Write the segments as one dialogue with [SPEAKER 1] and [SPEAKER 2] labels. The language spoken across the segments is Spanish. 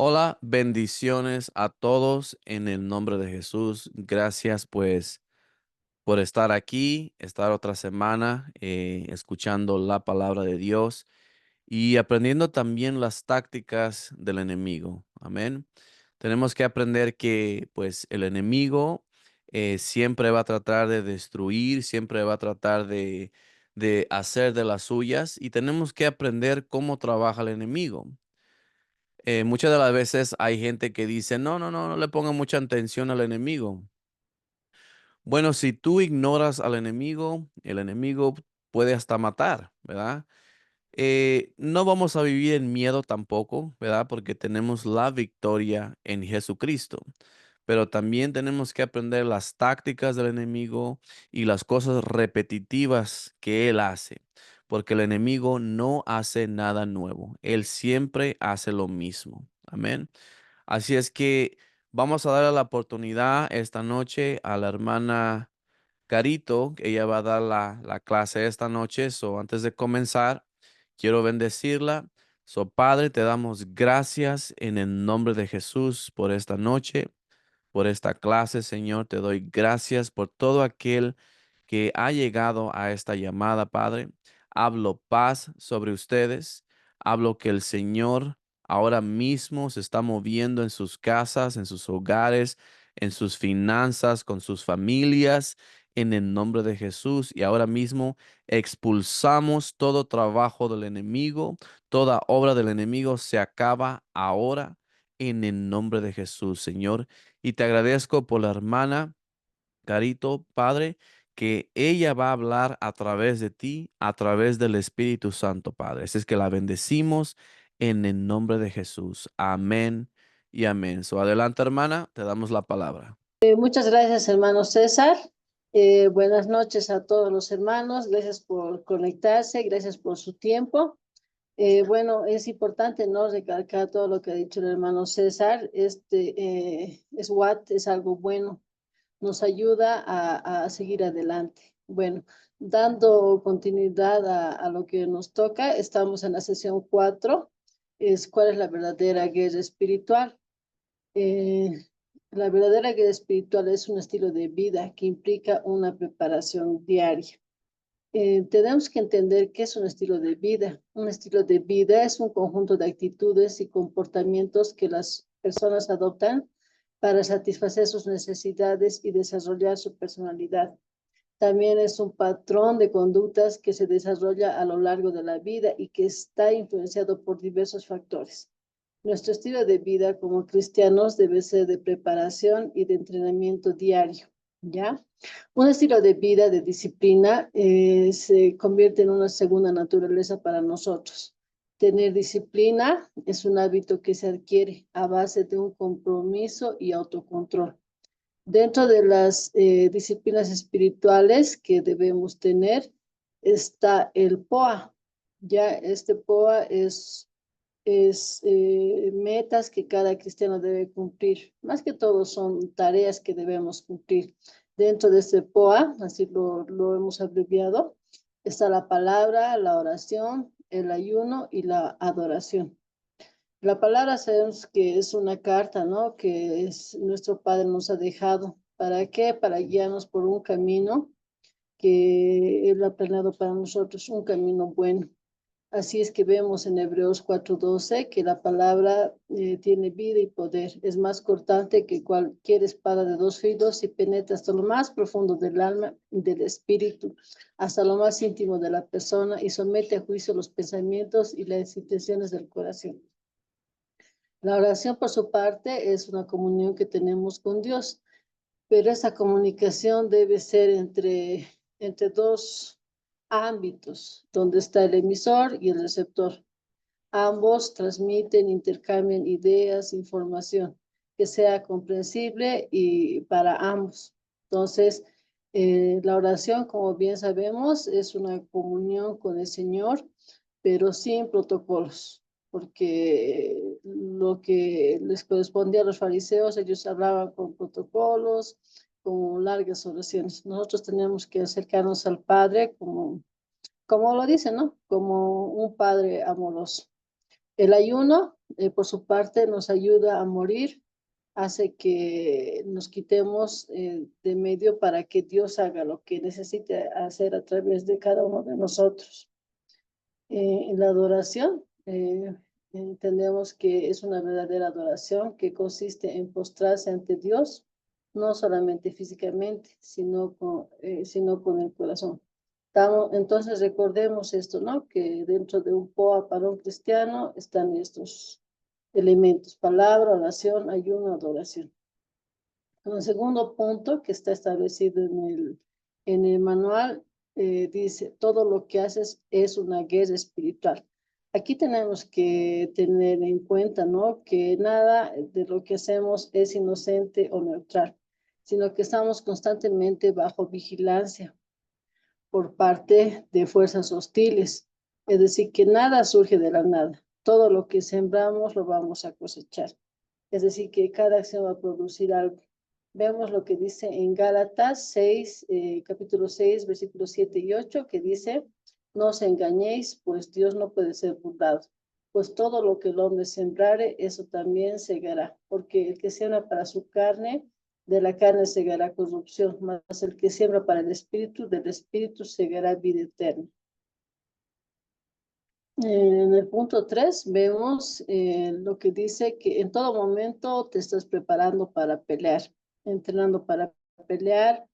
[SPEAKER 1] Hola, bendiciones a todos en el nombre de Jesús. Gracias pues por estar aquí, estar otra semana escuchando la palabra de Dios y aprendiendo también las tácticas del enemigo. Amén. Tenemos que aprender que pues el enemigo siempre va a tratar de destruir, siempre va a tratar de hacer de las suyas y tenemos que aprender cómo trabaja el enemigo. Muchas de las veces hay gente que dice, no le ponga mucha atención al enemigo. Bueno, si tú ignoras al enemigo, el enemigo puede hasta matar, ¿verdad? No vamos a vivir en miedo tampoco, ¿verdad? Porque tenemos la victoria en Jesucristo. Pero también tenemos que aprender las tácticas del enemigo y las cosas repetitivas que él hace. Porque el enemigo no hace nada nuevo. Él siempre hace lo mismo. Amén. Así es que vamos a darle la oportunidad esta noche a la hermana Carito, que ella va a dar la clase esta noche. So, antes de comenzar, quiero bendecirla. So, Padre, te damos gracias en el nombre de Jesús por esta noche, por esta clase, Señor. Te doy gracias por todo aquel que ha llegado a esta llamada, Padre. Hablo paz sobre ustedes. Hablo que el Señor ahora mismo se está moviendo en sus casas, en sus hogares, en sus finanzas, con sus familias, en el nombre de Jesús. Y ahora mismo expulsamos todo trabajo del enemigo, toda obra del enemigo se acaba ahora en el nombre de Jesús, Señor. Y te agradezco por la hermana Carito, Padre, que ella va a hablar a través de ti, a través del Espíritu Santo, Padre. Así es que la bendecimos en el nombre de Jesús. Amén y amén. So, adelante, hermana, te damos la palabra.
[SPEAKER 2] Muchas gracias, hermano César. Buenas noches a todos los hermanos. Gracias por conectarse, gracias por su tiempo. Bueno, es importante, ¿no?, recalcar todo lo que ha dicho el hermano César. SWAT es algo bueno, nos ayuda a seguir adelante. Bueno, dando continuidad a lo que nos toca, estamos en la sesión 4, es ¿cuál es la verdadera guerra espiritual? Eh, la verdadera guía espiritual es un estilo de vida que implica una preparación diaria. Tenemos que entender qué es un estilo de vida. Un estilo de vida es un conjunto de actitudes y comportamientos que las personas adoptan para satisfacer sus necesidades y desarrollar su personalidad. También es un patrón de conductas que se desarrolla a lo largo de la vida y que está influenciado por diversos factores. Nuestro estilo de vida como cristianos debe ser de preparación y de entrenamiento diario, ¿ya? Un estilo de vida de disciplina se convierte en una segunda naturaleza para nosotros. Tener disciplina es un hábito que se adquiere a base de un compromiso y autocontrol. Dentro de las disciplinas espirituales que debemos tener está el POA. Ya este POA es metas que cada cristiano debe cumplir. Más que todo son tareas que debemos cumplir. Dentro de este POA, así lo hemos abreviado, está la palabra, la oración, el ayuno y la adoración. La palabra sabemos que es una carta, ¿no?, que es, nuestro Padre nos ha dejado. ¿Para qué? Para guiarnos por un camino que Él ha planeado para nosotros, un camino bueno. Así es que vemos en Hebreos 4:12 que la palabra tiene vida y poder. Es más cortante que cualquier espada de dos filos y penetra hasta lo más profundo del alma y del espíritu, hasta lo más íntimo de la persona y somete a juicio los pensamientos y las intenciones del corazón. La oración, por su parte, es una comunión que tenemos con Dios, pero esa comunicación debe ser entre dos ámbitos, donde está el emisor y el receptor. Ambos transmiten, intercambian ideas, información, que sea comprensible y para ambos. Entonces, la oración, como bien sabemos, es una comunión con el Señor, pero sin protocolos, porque lo que les correspondía a los fariseos, ellos hablaban con protocolos, con largas oraciones. Nosotros tenemos que acercarnos al Padre como lo dice, ¿no? Como un Padre amoroso. El ayuno por su parte, nos ayuda a morir, hace que nos quitemos de medio para que Dios haga lo que necesite hacer a través de cada uno de nosotros. En la adoración, entendemos que es una verdadera adoración que consiste en postrarse ante Dios, no solamente físicamente, sino con el corazón. Entonces recordemos esto, ¿no? Que dentro de un POA para un cristiano están estos elementos: palabra, oración, ayuno, adoración. El segundo punto que está establecido en el manual dice: todo lo que haces es una guerra espiritual. Aquí tenemos que tener en cuenta, ¿no? Que nada de lo que hacemos es inocente o neutral, sino que estamos constantemente bajo vigilancia por parte de fuerzas hostiles. Es decir, que nada surge de la nada. Todo lo que sembramos lo vamos a cosechar. Es decir, que cada acción va a producir algo. Vemos lo que dice en Gálatas 6, capítulo 6, versículos 7 y 8, que dice: no os engañéis, pues Dios no puede ser burlado. Pues todo lo que el hombre sembrare, eso también segará. Porque el que siembra para su carne, de la carne segará corrupción, mas el que siembra para el espíritu, del espíritu segará vida eterna. En el punto 3 vemos lo que dice que en todo momento te estás preparando para pelear, entrenando para pelear,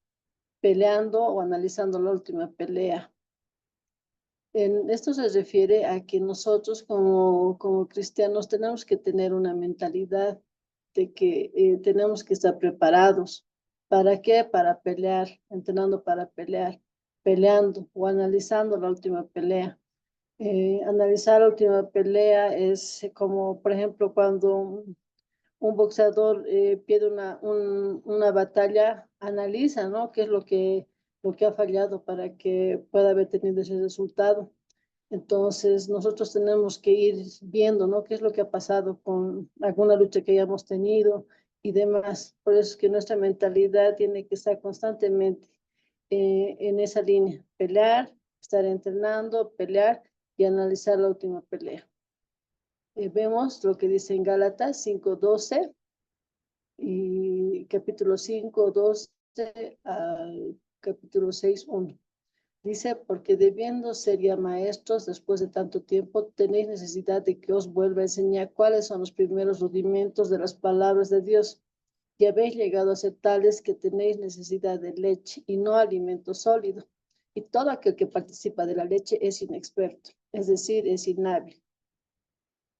[SPEAKER 2] peleando o analizando la última pelea. Esto se refiere a que nosotros como cristianos tenemos que tener una mentalidad de que tenemos que estar preparados. ¿Para qué? Para pelear, entrenando para pelear, peleando o analizando la última pelea. Analizar la última pelea es como, por ejemplo, cuando un boxeador pierde una batalla, analiza, ¿no? ¿Qué es lo que ha fallado para que pueda haber tenido ese resultado? Entonces, nosotros tenemos que ir viendo, ¿no? ¿Qué es lo que ha pasado con alguna lucha que hayamos tenido y demás? Por eso es que nuestra mentalidad tiene que estar constantemente en esa línea: pelear, estar entrenando, pelear y analizar la última pelea. Vemos lo que dice en Gálatas 5:12 y capítulo 5:12 al capítulo 6:1. Dice: porque debiendo ser ya maestros después de tanto tiempo, tenéis necesidad de que os vuelva a enseñar cuáles son los primeros rudimentos de las palabras de Dios. Y habéis llegado a ser tales que tenéis necesidad de leche y no alimento sólido. Y todo aquel que participa de la leche es inexperto, es decir, es inhábil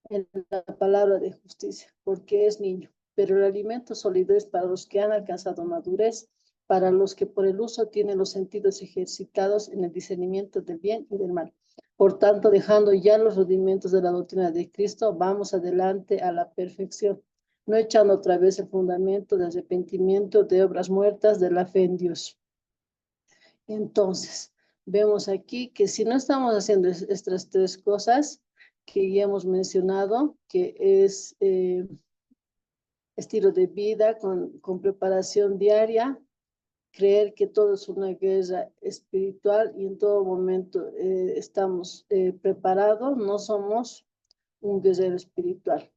[SPEAKER 2] en la palabra de justicia, porque es niño. Pero el alimento sólido es para los que han alcanzado madurez, para los que por el uso tienen los sentidos ejercitados en el discernimiento del bien y del mal. Por tanto, dejando ya los rudimentos de la doctrina de Cristo, vamos adelante a la perfección, no echando otra vez el fundamento de arrepentimiento de obras muertas de la fe en Dios. Entonces, vemos aquí que si no estamos haciendo estas tres cosas que ya hemos mencionado, que es estilo de vida con preparación diaria, creer que todo es una guerra espiritual y en todo momento estamos preparados, no somos un guerrero espiritual.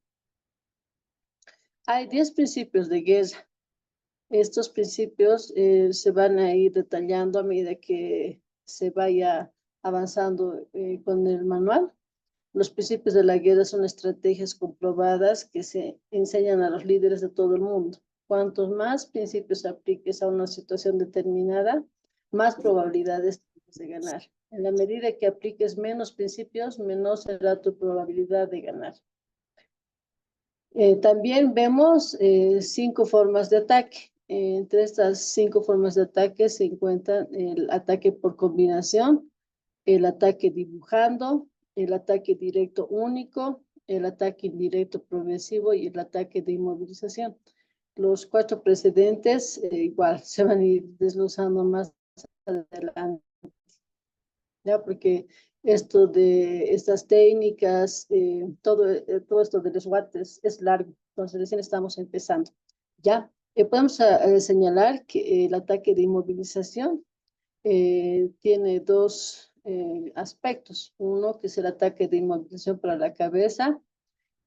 [SPEAKER 2] Hay 10 principios de guerra. Estos principios se van a ir detallando a medida que se vaya avanzando con el manual. Los principios de la guerra son estrategias comprobadas que se enseñan a los líderes de todo el mundo. Cuantos más principios apliques a una situación determinada, más probabilidades tienes de ganar. En la medida que apliques menos principios, menor será tu probabilidad de ganar. También vemos 5 formas de ataque. Entre estas 5 formas de ataque se encuentran el ataque por combinación, el ataque dibujando, el ataque directo único, el ataque indirecto progresivo y el ataque de inmovilización. Los 4 precedentes igual se van a ir desglosando más adelante, ¿ya? Porque esto de estas técnicas, todo esto de los SWOT es largo, entonces recién estamos empezando. Ya, podemos señalar que el ataque de inmovilización tiene 2 aspectos. Uno que es el ataque de inmovilización para la cabeza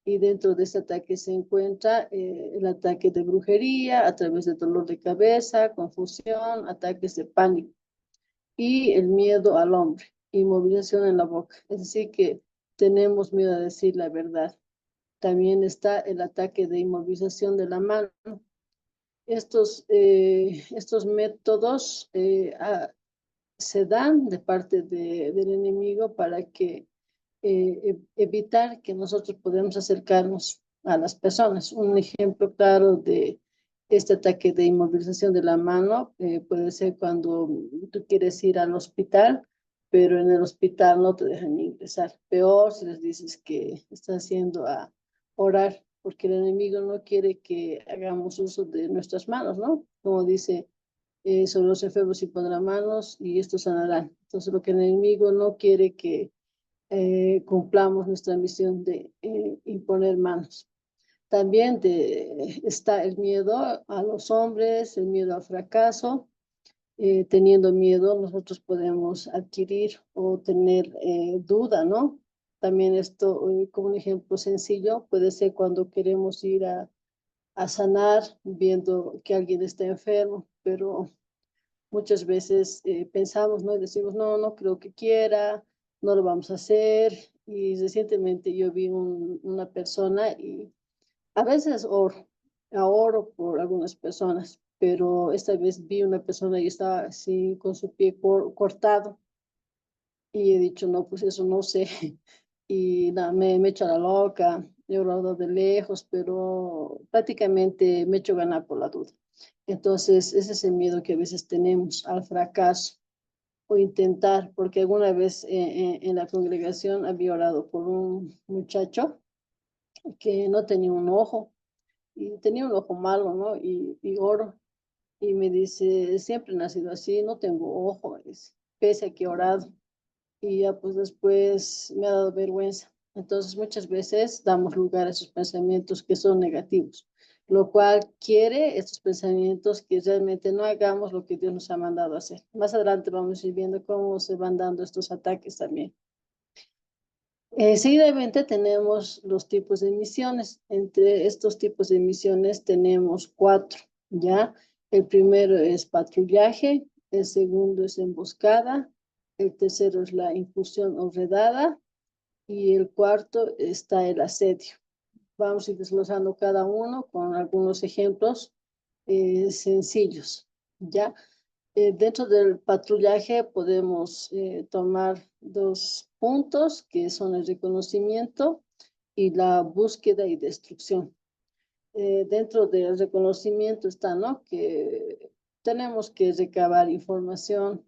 [SPEAKER 2] Y dentro de este ataque se encuentra el ataque de brujería a través de dolor de cabeza, confusión, ataques de pánico y el miedo al hombre, inmovilización en la boca. Es decir, que tenemos miedo a decir la verdad. También está el ataque de inmovilización de la mano. Estos métodos se dan de parte del enemigo para que evitar que nosotros podamos acercarnos a las personas. Un ejemplo claro de este ataque de inmovilización de la mano puede ser cuando tú quieres ir al hospital, pero en el hospital no te dejan ingresar. Peor si les dices que estás haciendo a orar, porque el enemigo no quiere que hagamos uso de nuestras manos, ¿no? Como dice, sobre los enfermos y pondrán manos y estos sanarán. Entonces, lo que el enemigo no quiere que cumplamos nuestra misión de imponer manos. También está el miedo a los hombres, el miedo al fracaso. Teniendo miedo, nosotros podemos adquirir o tener duda, ¿no? También esto, como un ejemplo sencillo, puede ser cuando queremos ir a sanar viendo que alguien está enfermo, pero muchas veces pensamos, ¿no? Y decimos, no, no creo que quiera, no lo vamos a hacer. Y recientemente yo vi una persona y a veces oro por algunas personas, pero esta vez vi una persona y estaba así con su pie cortado y he dicho, no, pues eso no sé. Y nada, me he hecho la loca, he orado de lejos, pero prácticamente me he hecho ganar por la duda. Entonces, ese es el miedo que a veces tenemos al fracaso o intentar, porque alguna vez en la congregación había orado por un muchacho que no tenía un ojo y tenía un ojo malo, ¿no? Y oro y me dice, siempre he nacido así, no tengo ojo, pese a que he orado. Y ya pues después me ha dado vergüenza. Entonces muchas veces damos lugar a esos pensamientos que son negativos, lo cual quiere estos pensamientos que realmente no hagamos lo que Dios nos ha mandado a hacer. Más adelante vamos a ir viendo cómo se van dando estos ataques también. Seguidamente tenemos los tipos de misiones. Entre estos tipos de misiones tenemos cuatro, ¿ya? El primero es patrullaje, el segundo es emboscada, el tercero es la incursión o redada y el cuarto está el asedio. Vamos a ir desglosando cada uno con algunos ejemplos sencillos, ¿ya? Dentro del patrullaje podemos tomar dos puntos que son el reconocimiento y la búsqueda y destrucción. Dentro del reconocimiento está, ¿no? Que tenemos que recabar información,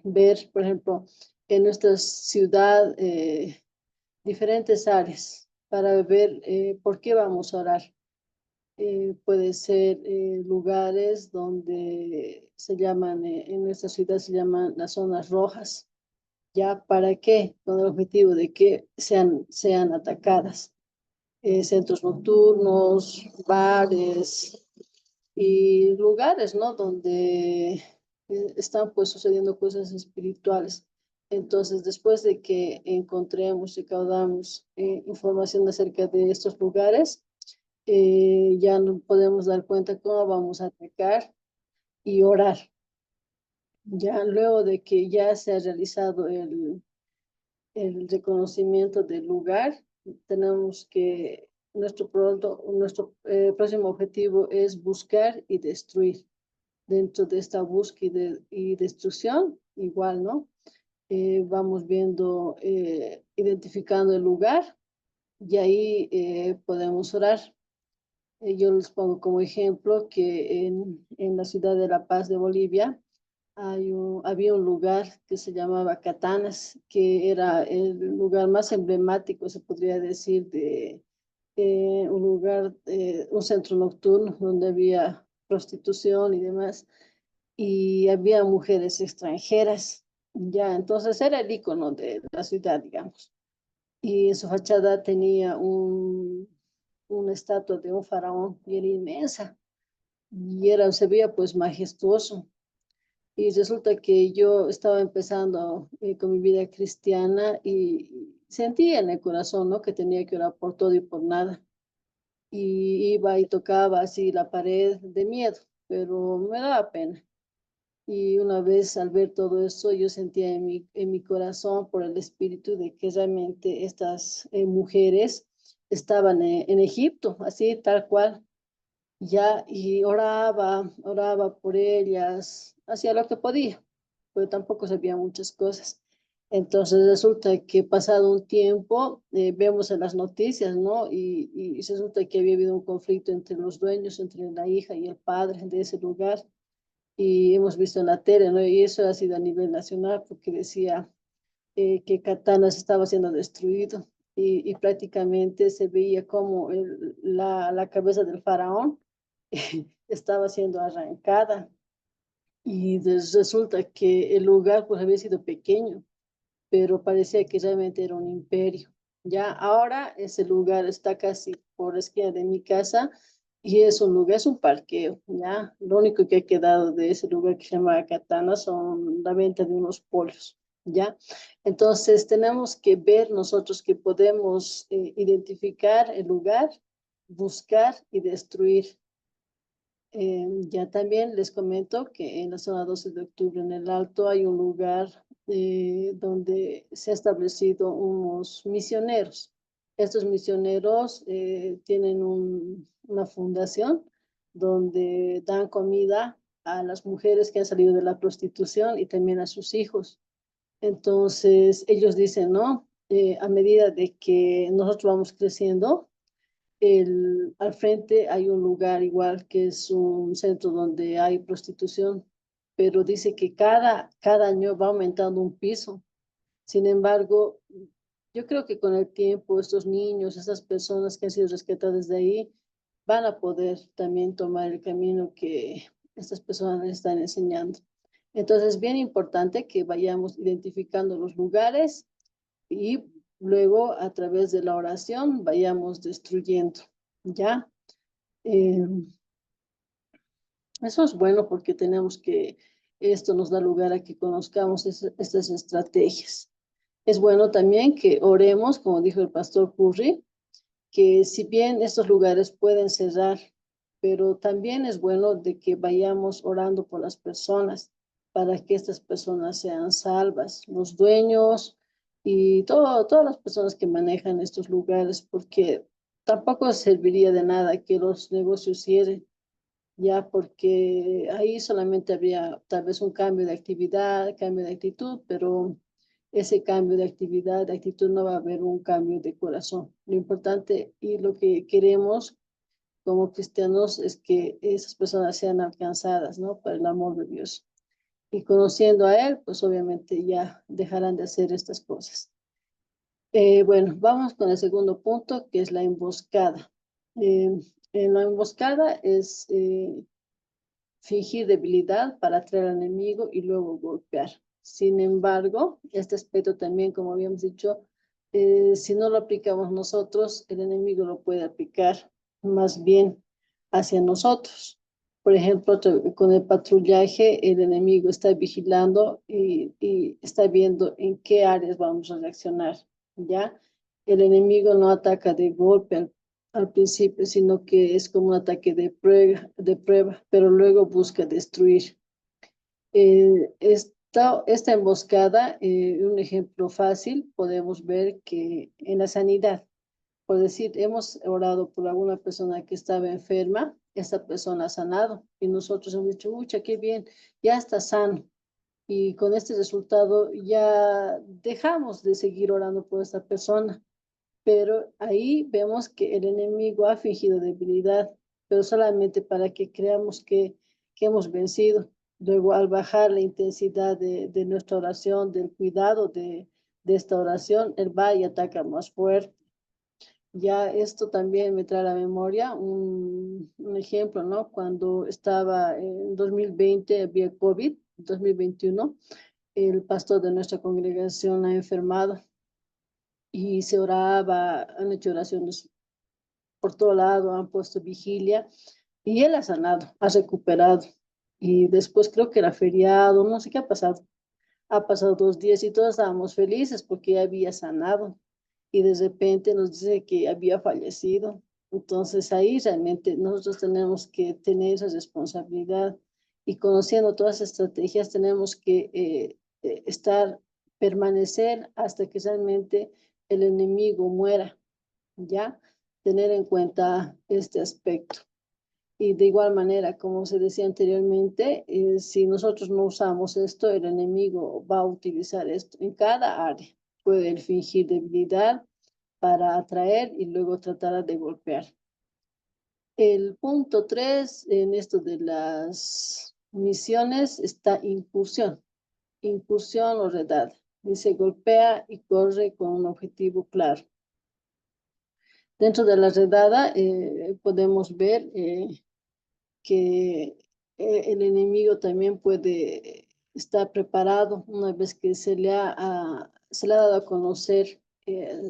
[SPEAKER 2] ver, por ejemplo, en nuestra ciudad diferentes áreas para ver por qué vamos a orar. Puede ser lugares donde se llaman, en nuestra ciudad se llaman las zonas rojas. ¿Ya para qué? Con el objetivo de que sean atacadas. Centros nocturnos, bares y lugares, ¿no? Donde están pues sucediendo cosas espirituales. Entonces, después de que encontremos y recaudamos información acerca de estos lugares, ya nos podemos dar cuenta cómo vamos a atacar y orar. Ya luego de que ya se ha realizado el reconocimiento del lugar, tenemos que nuestro próximo objetivo es buscar y destruir. Dentro de esta búsqueda y destrucción, igual, ¿no? Vamos viendo, identificando el lugar y ahí podemos orar. Yo les pongo como ejemplo que en la ciudad de La Paz de Bolivia había un lugar que se llamaba Catanas, que era el lugar más emblemático, se podría decir, de un lugar, un centro nocturno donde había prostitución y demás, y había mujeres extranjeras, ya, entonces era el icono de la ciudad, digamos, y en su fachada tenía una estatua de un faraón y era inmensa y se veía pues majestuoso. Y resulta que yo estaba empezando con mi vida cristiana y sentía en el corazón, ¿no? Que tenía que orar por todo y por nada. Y iba y tocaba así la pared de miedo, pero me daba pena. Y una vez al ver todo eso, yo sentía en mi corazón por el espíritu de que realmente estas mujeres estaban en Egipto, así tal cual, ya, y oraba por ellas, hacía lo que podía, pero tampoco sabía muchas cosas. Entonces resulta que pasado un tiempo, vemos en las noticias, ¿no? Y resulta que había habido un conflicto entre los dueños, entre la hija y el padre de ese lugar, y hemos visto en la tele, ¿no? Y eso ha sido a nivel nacional porque decía que Katana se estaba siendo destruido y prácticamente se veía como la cabeza del faraón estaba siendo arrancada y resulta que el lugar pues había sido pequeño, pero parecía que realmente era un imperio. Ya ahora ese lugar está casi por la esquina de mi casa y es un lugar, es un parqueo, ya. Lo único que ha quedado de ese lugar que se llama Katana son la venta de unos pollos, ya. Entonces tenemos que ver nosotros que podemos identificar el lugar, buscar y destruir. Ya también les comento que en la zona 12 de octubre, en el Alto, hay un lugar donde se ha establecido unos misioneros. Estos misioneros tienen una fundación donde dan comida a las mujeres que han salido de la prostitución y también a sus hijos. Entonces, ellos dicen, ¿no? A medida de que nosotros vamos creciendo, al frente hay un lugar igual que es un centro donde hay prostitución, pero dice que cada año va aumentando un piso. Sin embargo, yo creo que con el tiempo estos niños, esas personas que han sido rescatadas de ahí, van a poder también tomar el camino que estas personas les están enseñando. Entonces, es bien importante que vayamos identificando los lugares y luego a través de la oración vayamos destruyendo, ¿ya? Eh, Eso es bueno porque tenemos que, esto nos da lugar a que conozcamos estas estrategias. Es bueno también que oremos, como dijo el pastor Curry, que si bien estos lugares pueden cerrar, pero también es bueno de que vayamos orando por las personas para que estas personas sean salvas, los dueños y todas las personas que manejan estos lugares, porque tampoco serviría de nada que los negocios cierren, ya porque ahí solamente habría tal vez un cambio de actividad, cambio de actitud, pero ese cambio de actividad, de actitud, no va a haber un cambio de corazón. Lo importante y lo que queremos como cristianos es que esas personas sean alcanzadas, ¿no? Por el amor de Dios. Y conociendo a Él, pues obviamente ya dejarán de hacer estas cosas. Bueno, vamos con el segundo punto, que es la emboscada. Eh, en la emboscada es fingir debilidad para atraer al enemigo y luego golpear. Sin embargo, este aspecto también, como habíamos dicho, si no lo aplicamos nosotros, el enemigo lo puede aplicar más bien hacia nosotros. Por ejemplo, con el patrullaje, el enemigo está vigilando y está viendo en qué áreas vamos a reaccionar, ¿ya? El enemigo no ataca de golpe al principio, sino que es como un ataque de prueba, pero luego busca destruir. Esta emboscada, un ejemplo fácil, podemos ver que en la sanidad, por decir, hemos orado por alguna persona que estaba enferma, esta persona ha sanado y nosotros hemos dicho, mucha, qué bien, ya está sano. Y con este resultado ya dejamos de seguir orando por esta persona, pero ahí vemos que el enemigo ha fingido debilidad, pero solamente para que creamos que hemos vencido. Luego, al bajar la intensidad de nuestra oración, del cuidado de esta oración, él va y ataca más fuerte. Ya esto también me trae a la memoria un ejemplo, ¿no? Cuando estaba en 2020, había COVID, 2021, el pastor de nuestra congregación ha enfermado y se oraba, han hecho oraciones por todo lado, han puesto vigilia y él ha sanado, ha recuperado. Y después creo que era feriado, no sé qué ha pasado. Ha pasado 2 días y todos estábamos felices porque ya había sanado. y de repente nos dice que había fallecido. Entonces ahí realmente nosotros tenemos que tener esa responsabilidad y conociendo todas las estrategias tenemos que permanecer hasta que realmente el enemigo muera, ¿ya? Tener en cuenta este aspecto. Y de igual manera, como se decía anteriormente, si nosotros no usamos esto, el enemigo va a utilizar esto en cada área. Puede fingir debilidad para atraer y luego tratar de golpear. El punto 3 en esto de las misiones está incursión. Incursión o redada. Dice golpea y corre con un objetivo claro. Dentro de la redada podemos ver que el enemigo también puede estar preparado una vez que se le ha dado a conocer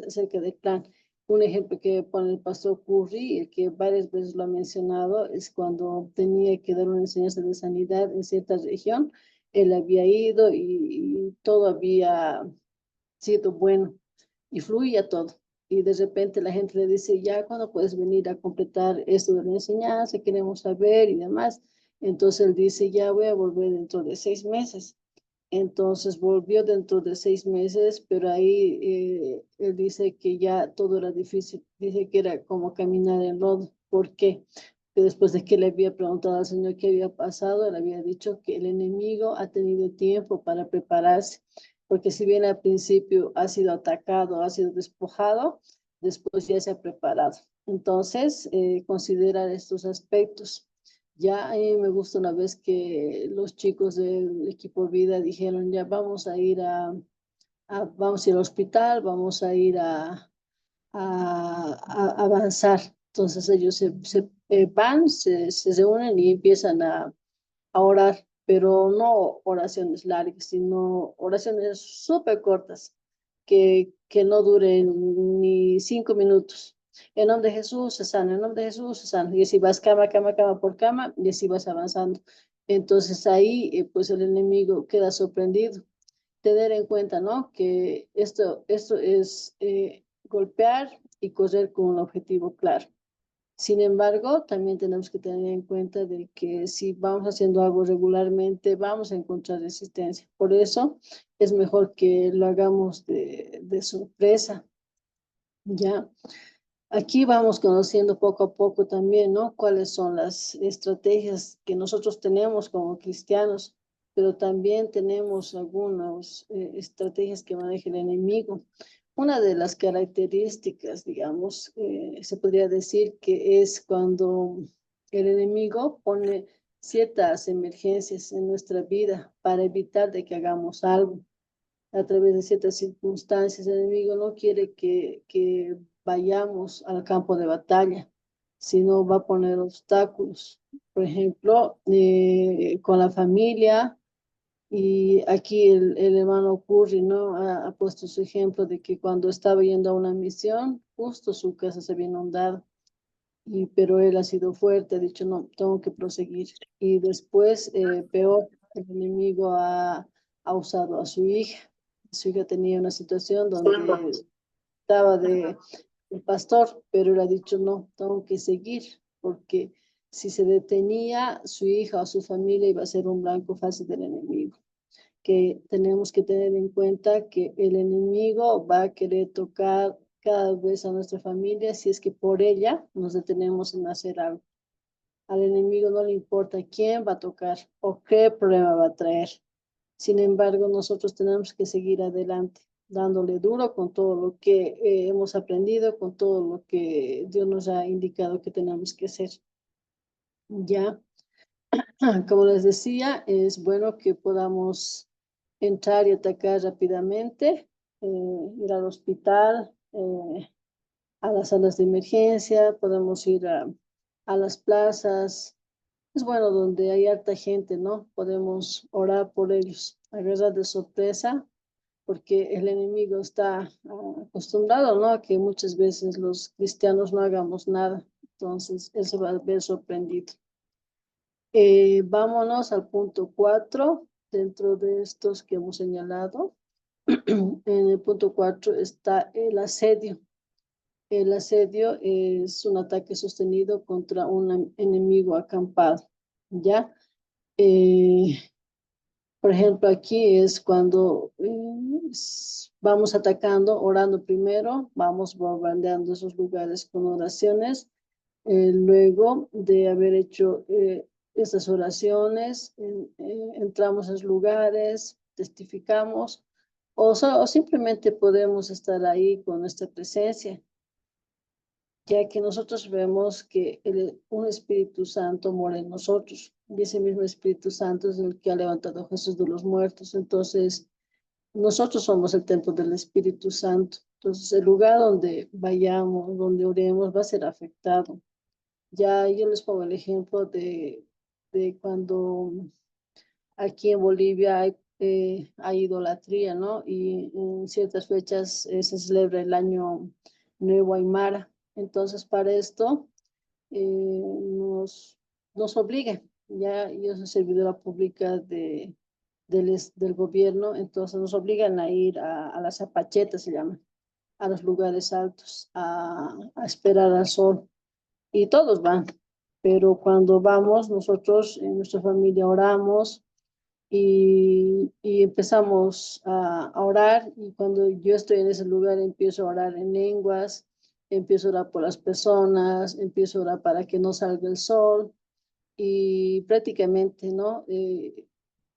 [SPEAKER 2] acerca del plan. Un ejemplo que pone el pastor Curry, el que varias veces lo ha mencionado, es cuando tenía que dar una enseñanza de sanidad en cierta región, él había ido y todo había sido bueno y fluía todo. Y de repente la gente le dice, ya, ¿cuándo puedes venir a completar esto de la enseñanza? Queremos saber y demás. Entonces él dice, ya voy a volver dentro de 6 meses. Entonces volvió dentro de 6 meses, pero ahí él dice que ya todo era difícil. Dice que era como caminar en lodo. ¿Por qué? Que después de que le había preguntado al Señor qué había pasado, él había dicho que el enemigo ha tenido tiempo para prepararse, porque si bien al principio ha sido atacado, ha sido despojado, después ya se ha preparado. Entonces, considerar estos aspectos. Ya me gusta una vez que los chicos del equipo Vida dijeron, ya vamos a ir vamos a ir al hospital, vamos a ir a avanzar. Entonces ellos van, se reúnen y empiezan a orar, pero no oraciones largas, sino oraciones súper cortas, que no duren ni 5 minutos. En nombre de Jesús se sana, en nombre de Jesús se sana. Y así vas cama, cama, cama por cama, y así vas avanzando. Entonces ahí, pues el enemigo queda sorprendido. Tener en cuenta, ¿no? Que esto es golpear y correr con un objetivo claro. Sin embargo, también tenemos que tener en cuenta de que si vamos haciendo algo regularmente, vamos a encontrar resistencia. Por eso es mejor que lo hagamos de sorpresa, ¿ya? Aquí vamos conociendo poco a poco también, ¿no? Cuáles son las estrategias que nosotros tenemos como cristianos, pero también tenemos algunas estrategias que maneja el enemigo. Una de las características, digamos, se podría decir que es cuando el enemigo pone ciertas emergencias en nuestra vida para evitar de que hagamos algo a través de ciertas circunstancias. El enemigo no quiere que vayamos al campo de batalla, sino va a poner obstáculos. Por ejemplo, con la familia, y aquí el hermano Curry, ¿no? Ha puesto su ejemplo de que cuando estaba yendo a una misión, justo su casa se había inundado. Pero él ha sido fuerte, ha dicho, no, tengo que proseguir. Y después, peor, el enemigo ha usado a su hija. Su hija tenía una situación donde estaba el pastor, pero él ha dicho, no, tengo que seguir, porque si se detenía, su hija o su familia iba a ser un blanco fácil del enemigo. Que tenemos que tener en cuenta que el enemigo va a querer tocar cada vez a nuestra familia si es que por ella nos detenemos en hacer algo. Al enemigo no le importa quién va a tocar o qué problema va a traer. Sin embargo, nosotros tenemos que seguir adelante, dándole duro con todo lo que hemos aprendido, con todo lo que Dios nos ha indicado que tenemos que hacer. Ya, como les decía, es bueno que podamos entrar y atacar rápidamente, ir al hospital, a las salas de emergencia, podemos ir a las plazas. Es bueno donde hay harta gente, ¿no? Podemos orar por ellos, agarrar de sorpresa, porque el enemigo está acostumbrado, ¿no? A que muchas veces los cristianos no hagamos nada. Entonces, él se va a ver sorprendido. Vámonos al punto 4 dentro de estos que hemos señalado. En el punto 4 está el asedio. El asedio es un ataque sostenido contra un enemigo acampado, ¿ya? Eh, por ejemplo, aquí es cuando vamos atacando, orando primero, vamos bombardeando esos lugares con oraciones. Luego de haber hecho estas oraciones, entramos a los lugares, testificamos, o simplemente podemos estar ahí con nuestra presencia, ya que nosotros vemos que un Espíritu Santo mora en nosotros, y ese mismo Espíritu Santo es el que ha levantado a Jesús de los muertos. Entonces, nosotros somos el templo del Espíritu Santo. Entonces, el lugar donde vayamos, donde oremos, va a ser afectado. Ya yo les pongo el ejemplo de cuando aquí en Bolivia hay idolatría, ¿no? Y en ciertas fechas se celebra el año Nuevo Aymara. Entonces, para esto nos obliga, ya yo soy servidora pública del gobierno, entonces nos obligan a ir a las zapachetas, se llaman, a los lugares altos, a esperar al sol. Y todos van, pero cuando vamos, nosotros en nuestra familia oramos y empezamos a orar, y cuando yo estoy en ese lugar empiezo a orar en lenguas, empiezo a orar por las personas, empiezo a orar para que no salga el sol, y prácticamente, ¿no?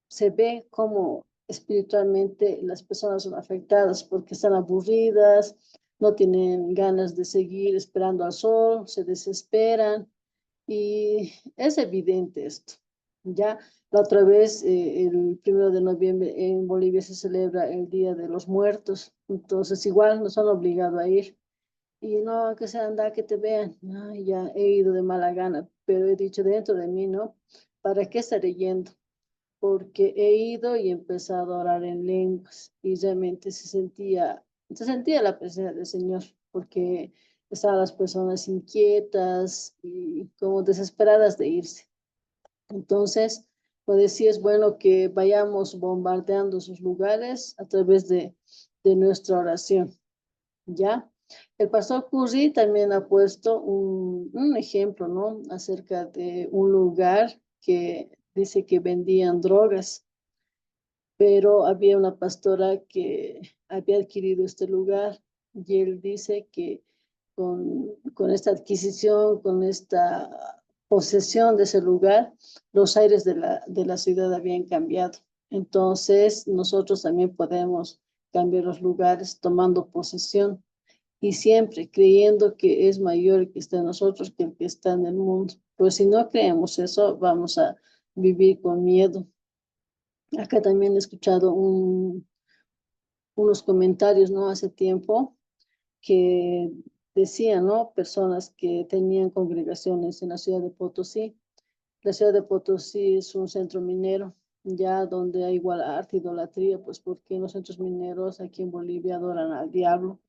[SPEAKER 2] Se ve cómo espiritualmente las personas son afectadas porque están aburridas, no tienen ganas de seguir esperando al sol, se desesperan, y es evidente esto. Ya la otra vez, el 1 de noviembre en Bolivia se celebra el Día de los Muertos, entonces igual nos han obligado a ir. Y no, que se anda, que te vean. Ay, ya he ido de mala gana, pero he dicho dentro de mí, ¿no? ¿Para qué estaré yendo? Porque he ido y he empezado a orar en lenguas y realmente se sentía la presencia del Señor, porque estaban las personas inquietas y como desesperadas de irse. Entonces, pues sí es bueno que vayamos bombardeando esos lugares a través de nuestra oración, ¿ya? El pastor Curry también ha puesto un ejemplo, ¿no? Acerca de un lugar que dice que vendían drogas, pero había una pastora que había adquirido este lugar, y él dice que con esta adquisición, con esta posesión de ese lugar, los aires de la ciudad habían cambiado. Entonces, nosotros también podemos cambiar los lugares tomando posesión, y siempre creyendo que es mayor el que está en nosotros que el que está en el mundo. Pues si no creemos eso, vamos a vivir con miedo. Acá también he escuchado unos comentarios, ¿no? Hace tiempo que decían, ¿no? Personas que tenían congregaciones en la ciudad de Potosí. La ciudad de Potosí es un centro minero, ya donde hay igual arte, idolatría, pues porque en los centros mineros aquí en Bolivia adoran al diablo.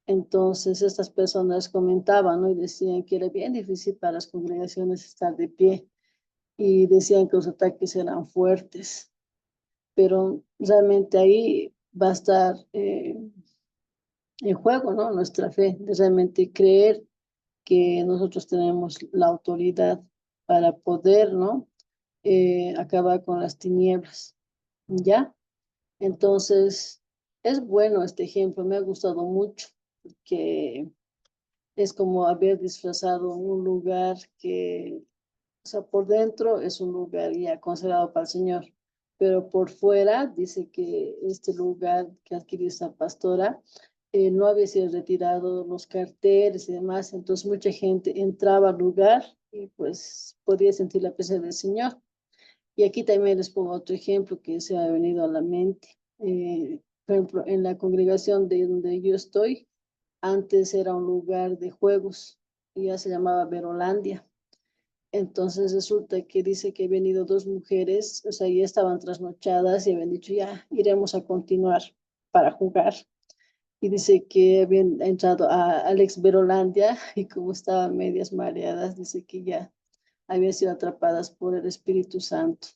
[SPEAKER 2] Entonces estas personas comentaban, ¿no? Y decían que era bien difícil para las congregaciones estar de pie, y decían que los ataques eran fuertes, pero realmente ahí va a estar en juego, ¿no? Nuestra fe, de realmente creer que nosotros tenemos la autoridad para poder, ¿no? Acabar con las tinieblas, ¿ya? Entonces, es bueno este ejemplo, me ha gustado mucho, porque es como haber disfrazado un lugar que, o sea, por dentro es un lugar ya consagrado para el Señor, pero por fuera dice que este lugar que adquirió esta pastora no había sido retirado los carteles y demás, entonces mucha gente entraba al lugar y pues podía sentir la presencia del Señor. Y aquí también les pongo otro ejemplo que se ha venido a la mente. Por ejemplo, en la congregación de donde yo estoy, antes era un lugar de juegos y ya se llamaba Verolandia. Entonces resulta que dice que habían ido dos mujeres, o sea, ya estaban trasnochadas y habían dicho, ya iremos a continuar para jugar. Y dice que habían entrado a Alex Verolandia y como estaban medias mareadas, dice que ya habían sido atrapadas por el Espíritu Santo.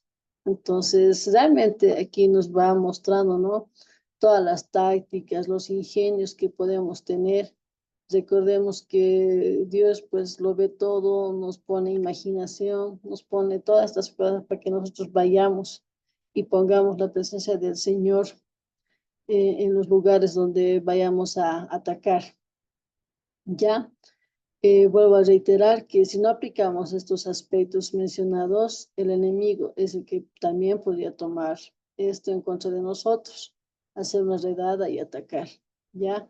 [SPEAKER 2] Entonces, realmente aquí nos va mostrando, ¿no? todas las tácticas, los ingenios que podemos tener. Recordemos que Dios pues lo ve todo, nos pone imaginación, nos pone todas estas cosas para que nosotros vayamos y pongamos la presencia del Señor en los lugares donde vayamos a atacar. Ya, vuelvo a reiterar que si no aplicamos estos aspectos mencionados, el enemigo es el que también podría tomar esto en contra de nosotros, hacer una redada y atacar. Ya,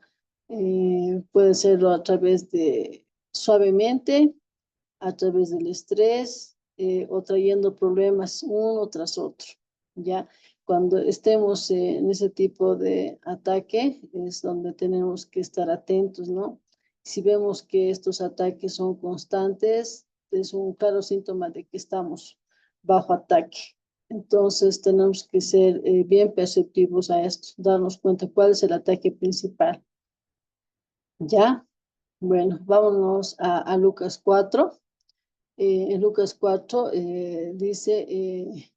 [SPEAKER 2] puede serlo a través de suavemente, a través del estrés o trayendo problemas uno tras otro. Ya, cuando estemos en ese tipo de ataque es donde tenemos que estar atentos, ¿no? Si vemos que estos ataques son constantes, es un claro síntoma de que estamos bajo ataque. Entonces tenemos que ser bien perceptivos a esto, darnos cuenta cuál es el ataque principal. ¿Ya? Bueno, vámonos a Lucas 4. En Lucas 4 dice,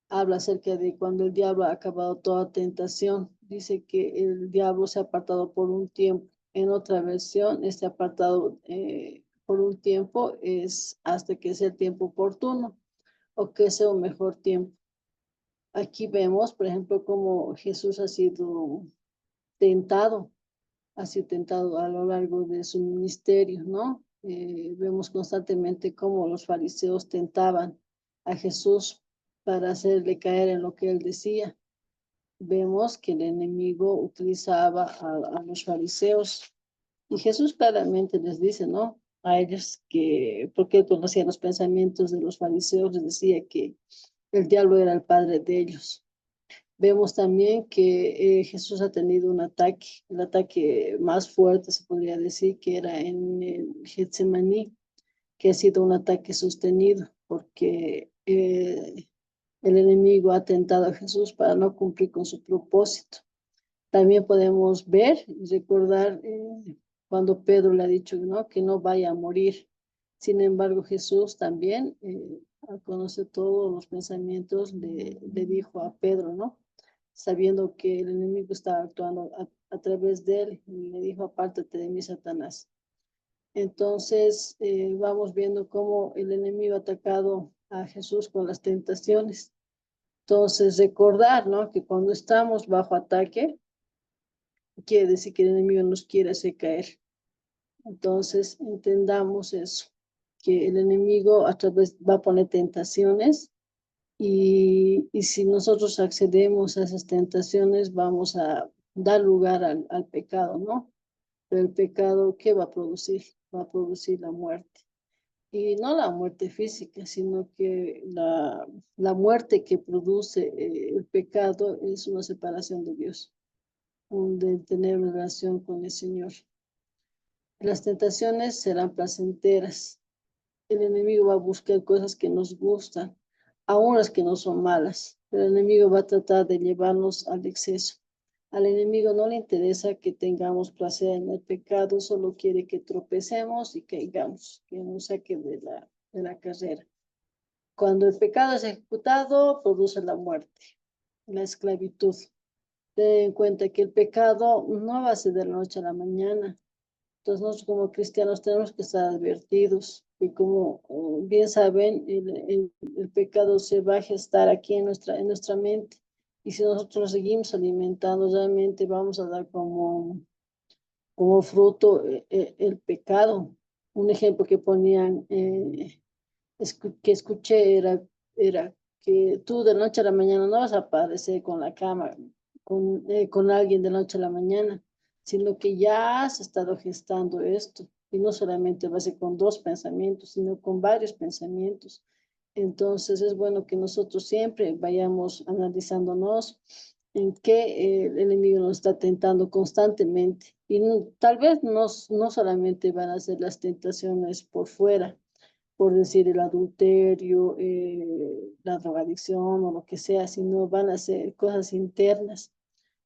[SPEAKER 2] habla acerca de cuando el diablo ha acabado toda tentación. Dice que el diablo se ha apartado por un tiempo. En otra versión, este apartado por un tiempo es hasta que sea el tiempo oportuno o que sea un mejor tiempo. Aquí vemos, por ejemplo, cómo Jesús tentado, ha sido tentado a lo largo de su ministerio, ¿no? Vemos constantemente cómo los fariseos tentaban a Jesús para hacerle caer en lo que él decía. Vemos que el enemigo utilizaba a los fariseos y Jesús claramente les dice, ¿no? A ellos que, porque él conocía los pensamientos de los fariseos, les decía que el diablo era el padre de ellos. Vemos también que Jesús ha tenido un ataque, el ataque más fuerte se podría decir que era en el Getsemaní, que ha sido un ataque sostenido porque el enemigo ha tentado a Jesús para no cumplir con su propósito. También podemos ver y recordar cuando Pedro le ha dicho, ¿no?, que no vaya a morir. Sin embargo, Jesús también, al conocer todos los pensamientos, le dijo a Pedro, ¿no?, sabiendo que el enemigo estaba actuando a través de él, y le dijo, apártate de mí, Satanás. Entonces, vamos viendo cómo el enemigo ha atacado a Jesús con las tentaciones. Entonces, recordar, ¿no?, que cuando estamos bajo ataque, quiere decir que el enemigo nos quiere hacer caer. Entonces, entendamos eso, que el enemigo a través va a poner tentaciones y si nosotros accedemos a esas tentaciones, vamos a dar lugar al pecado, ¿no? Pero el pecado, ¿qué va a producir? Va a producir la muerte. Y no la muerte física, sino que la muerte que produce el pecado es una separación de Dios, de tener una relación con el Señor. Las tentaciones serán placenteras. El enemigo va a buscar cosas que nos gustan, aun las que no son malas. Pero el enemigo va a tratar de llevarnos al exceso. Al enemigo no le interesa que tengamos placer en el pecado, solo quiere que tropecemos y caigamos, que nos saque de la carrera. Cuando el pecado es ejecutado, produce la muerte, la esclavitud. Ten en cuenta que el pecado no va a ser de la noche a la mañana. Entonces nosotros como cristianos tenemos que estar advertidos y como bien saben, el pecado se va a gestar aquí en nuestra mente. Y si nosotros seguimos alimentando, realmente vamos a dar como fruto el pecado. Un ejemplo que ponían, que escuché era que tú de noche a la mañana no vas a aparecer con la cama, con alguien de noche a la mañana, sino que ya has estado gestando esto. Y no solamente va a ser con dos pensamientos, sino con varios pensamientos. Entonces es bueno que nosotros siempre vayamos analizándonos en qué el enemigo nos está tentando constantemente. Y tal vez no solamente van a ser las tentaciones por fuera, por decir el adulterio, la drogadicción o lo que sea, sino van a ser cosas internas.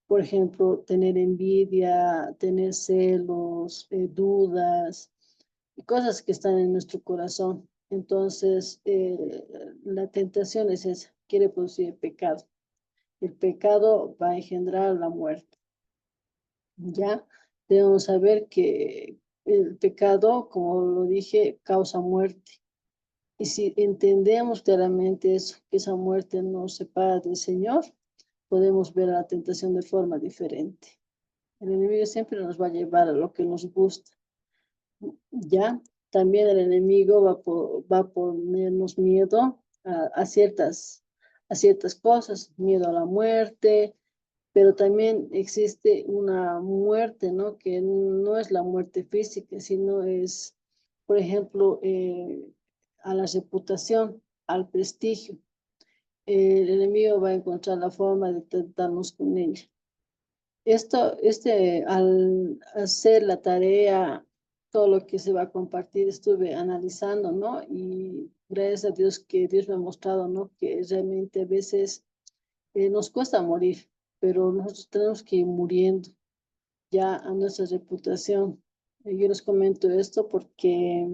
[SPEAKER 2] Por ejemplo, tener envidia, tener celos, dudas, y cosas que están en nuestro corazón. Entonces, la tentación es esa, quiere producir pecado. El pecado va a engendrar la muerte. Ya debemos saber que el pecado, como lo dije, causa muerte. Y si entendemos claramente eso, que esa muerte nos separa del Señor, podemos ver a la tentación de forma diferente. El enemigo siempre nos va a llevar a lo que nos gusta. Ya, también el enemigo va a ponernos miedo a ciertas cosas, miedo a la muerte, pero también existe una muerte, ¿no? Que no es la muerte física, sino es, por ejemplo, a la reputación, al prestigio. El enemigo va a encontrar la forma de tratarnos con ella. Al hacer la tarea, todo lo que se va a compartir, estuve analizando, ¿no? Y gracias a Dios que Dios me ha mostrado, ¿no? Que realmente a veces nos cuesta morir, pero nosotros tenemos que ir muriendo ya a nuestra reputación. Yo les comento esto porque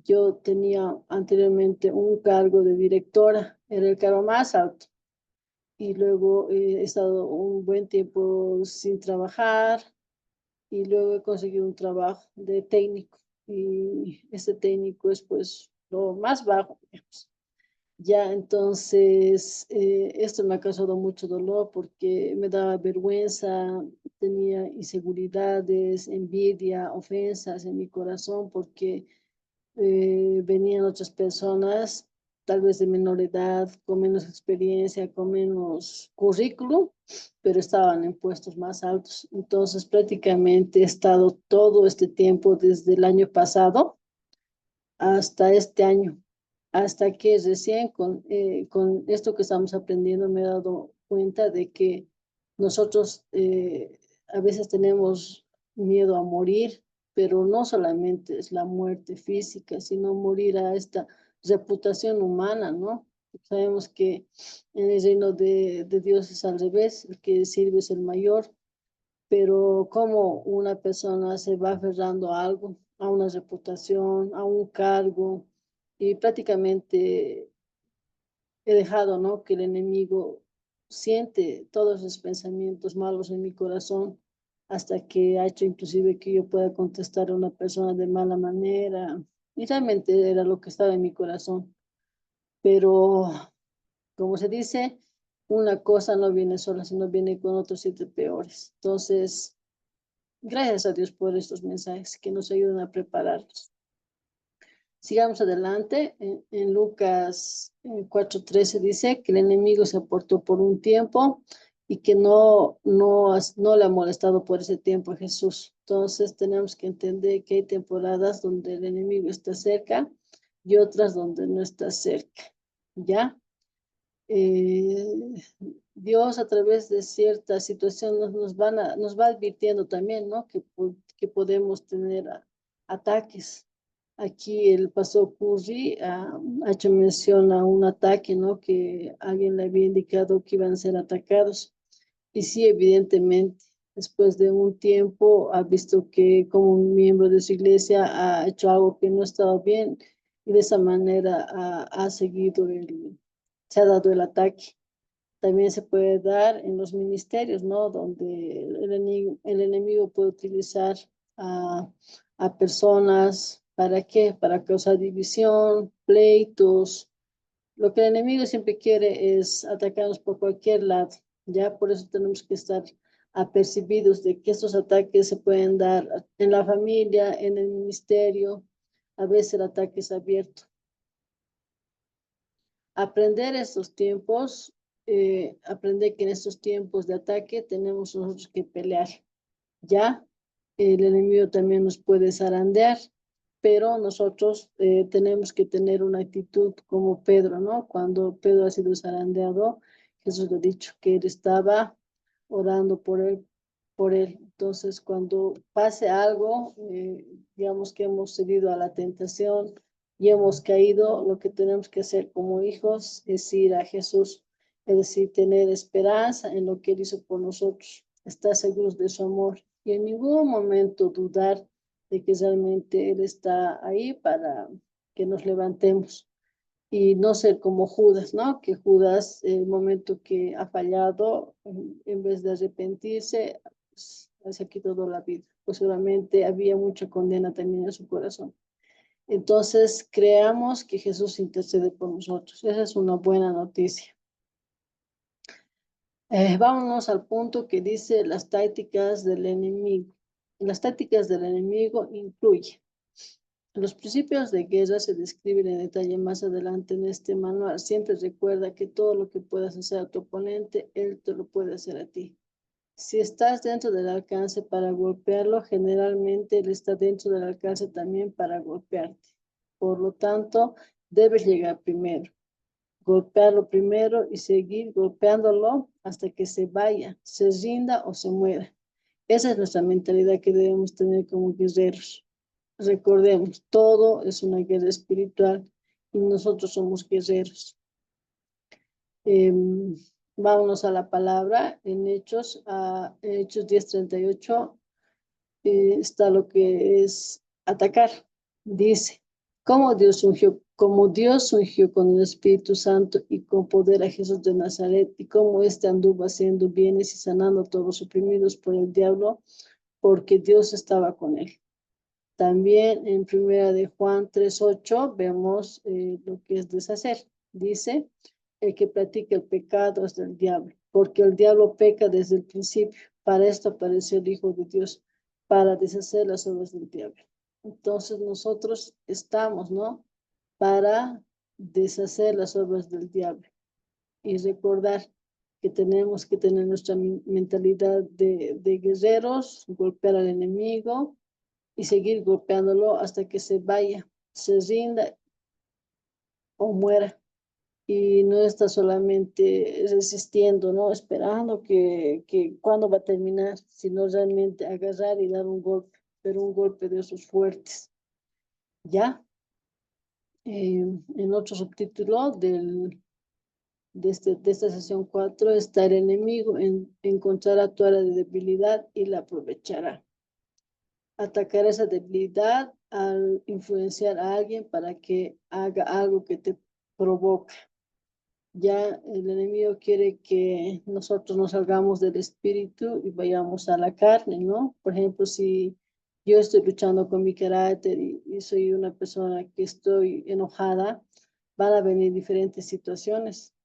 [SPEAKER 2] yo tenía anteriormente un cargo de directora, era el cargo más alto, y luego he estado un buen tiempo sin trabajar y luego he conseguido un trabajo de técnico y este técnico es pues lo más bajo, digamos. Ya, entonces, esto me ha causado mucho dolor porque me daba vergüenza, tenía inseguridades, envidia, ofensas en mi corazón porque venían otras personas, tal vez de menor edad, con menos experiencia, con menos currículum, pero estaban en puestos más altos. Entonces, prácticamente he estado todo este tiempo, desde el año pasado hasta este año, hasta que recién con esto que estamos aprendiendo me he dado cuenta de que nosotros a veces tenemos miedo a morir, pero no solamente es la muerte física, sino morir a esta reputación humana, ¿no? Sabemos que en el reino de Dios es al revés, el que sirve es el mayor, pero como una persona se va aferrando a algo, a una reputación, a un cargo, y prácticamente he dejado, ¿no? Que el enemigo siente todos esos pensamientos malos en mi corazón hasta que ha hecho inclusive que yo pueda contestar a una persona de mala manera, y realmente era lo que estaba en mi corazón, pero como se dice, una cosa no viene sola, sino viene con otros siete peores. Entonces, gracias a Dios por estos mensajes que nos ayudan a prepararnos. Sigamos adelante. En Lucas 4:13 dice que el enemigo se aportó por un tiempo y que no le ha molestado por ese tiempo a Jesús. Entonces tenemos que entender que hay temporadas donde el enemigo está cerca y otras donde no está cerca. ¿Ya? eh, Dios a través de ciertas situaciones nos va advirtiendo también, ¿no? Que podemos tener ataques. Aquí el pastor Curry ha hecho mención a un ataque, ¿no? Que alguien le había indicado que iban a ser atacados. Y sí, evidentemente, después de un tiempo ha visto que como un miembro de su iglesia ha hecho algo que no estaba bien y de esa manera ha seguido se ha dado el ataque. También se puede dar en los ministerios, ¿no? Donde el enemigo puede utilizar a, a personas, ¿para qué? Para causar división, pleitos. Lo que el enemigo siempre quiere es atacarnos por cualquier lado, ¿ya? Por eso tenemos que estar apercibidos de que estos ataques se pueden dar en la familia, en el ministerio, a veces el ataque es abierto. Aprender estos tiempos, aprender que en estos tiempos de ataque tenemos nosotros que pelear, ¿ya? El enemigo también nos puede zarandear, pero nosotros tenemos que tener una actitud como Pedro, ¿no? Cuando Pedro ha sido zarandeado, Jesús le ha dicho que él estaba orando por él. Entonces, cuando pase algo, digamos que hemos cedido a la tentación y hemos caído, lo que tenemos que hacer como hijos es ir a Jesús, es decir, tener esperanza en lo que Él hizo por nosotros, estar seguros de su amor y en ningún momento dudar de que realmente Él está ahí para que nos levantemos. y no ser como Judas, ¿no? Que Judas, el momento que ha fallado, en vez de arrepentirse, pues, se ha quitado la vida. Pues seguramente había mucha condena también en su corazón. Entonces, creamos que Jesús intercede por nosotros. Esa es una buena noticia. Vámonos al punto que dice las tácticas del enemigo. Las tácticas del enemigo incluyen los principios de guerra se describen en detalle más adelante en este manual. Siempre recuerda que todo lo que puedas hacer a tu oponente, él te lo puede hacer a ti. Si estás dentro del alcance para golpearlo, generalmente él está dentro del alcance también para golpearte. Por lo tanto, debes llegar primero, golpearlo primero y seguir golpeándolo hasta que se vaya, se rinda o se muera. Esa es nuestra mentalidad que debemos tener como guerreros. Recordemos, todo es una guerra espiritual y nosotros somos guerreros. Vámonos a la palabra en Hechos 10:38, está lo que es atacar. Dice, como Dios ungió con el Espíritu Santo y con poder a Jesús de Nazaret, y como éste anduvo haciendo bienes y sanando a todos los oprimidos por el diablo, porque Dios estaba con él. También en Primera de Juan 3:8 vemos lo que es deshacer. Dice, el que practica el pecado es del diablo, porque el diablo peca desde el principio. Para esto apareció el Hijo de Dios, para deshacer las obras del diablo. Entonces nosotros estamos, ¿no? Para deshacer las obras del diablo y recordar que tenemos que tener nuestra mentalidad de guerreros, golpear al enemigo y seguir golpeándolo hasta que se vaya, se rinda o muera. Y no está solamente resistiendo, ¿no? Esperando que cuándo va a terminar, sino realmente agarrar y dar un golpe, pero un golpe de esos fuertes. ¿Ya? En otro subtítulo de esta sesión 4 está el enemigo, encontrará tu área de debilidad y la aprovechará. Atacar esa debilidad al influenciar a alguien para que haga algo que te provoca. Ya el enemigo quiere que nosotros nos salgamos del espíritu y vayamos a la carne, ¿no? Por ejemplo, si yo estoy luchando con mi carácter y soy una persona que estoy enojada, van a venir diferentes situaciones,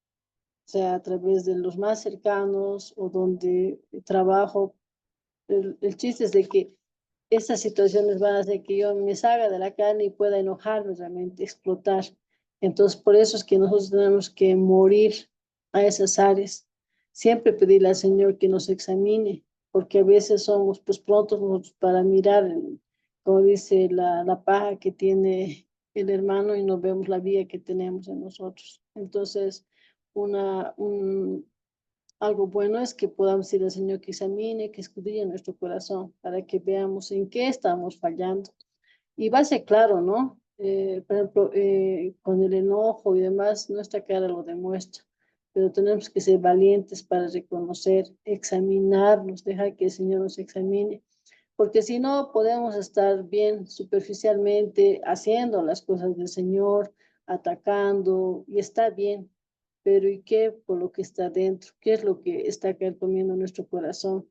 [SPEAKER 2] o sea, a través de los más cercanos o donde trabajo. El chiste es de que estas situaciones van a hacer que yo me salga de la carne y pueda enojarme realmente, explotar. Entonces, por eso es que nosotros tenemos que morir a esas áreas. Siempre pedirle al Señor que nos examine, porque a veces somos pues prontos nosotros para mirar, como dice la paja que tiene el hermano y no vemos la vía que tenemos en nosotros. Entonces, algo bueno es que podamos ir al Señor que examine, que escudriñe nuestro corazón para que veamos en qué estamos fallando. Y va a ser claro, ¿no? Por ejemplo, con el enojo y demás, nuestra cara lo demuestra, pero tenemos que ser valientes para reconocer, examinarnos, dejar que el Señor nos examine, porque si no, podemos estar bien superficialmente haciendo las cosas del Señor, atacando, y está bien, pero ¿y qué por lo que está dentro? ¿Qué es lo que está comiendo nuestro corazón?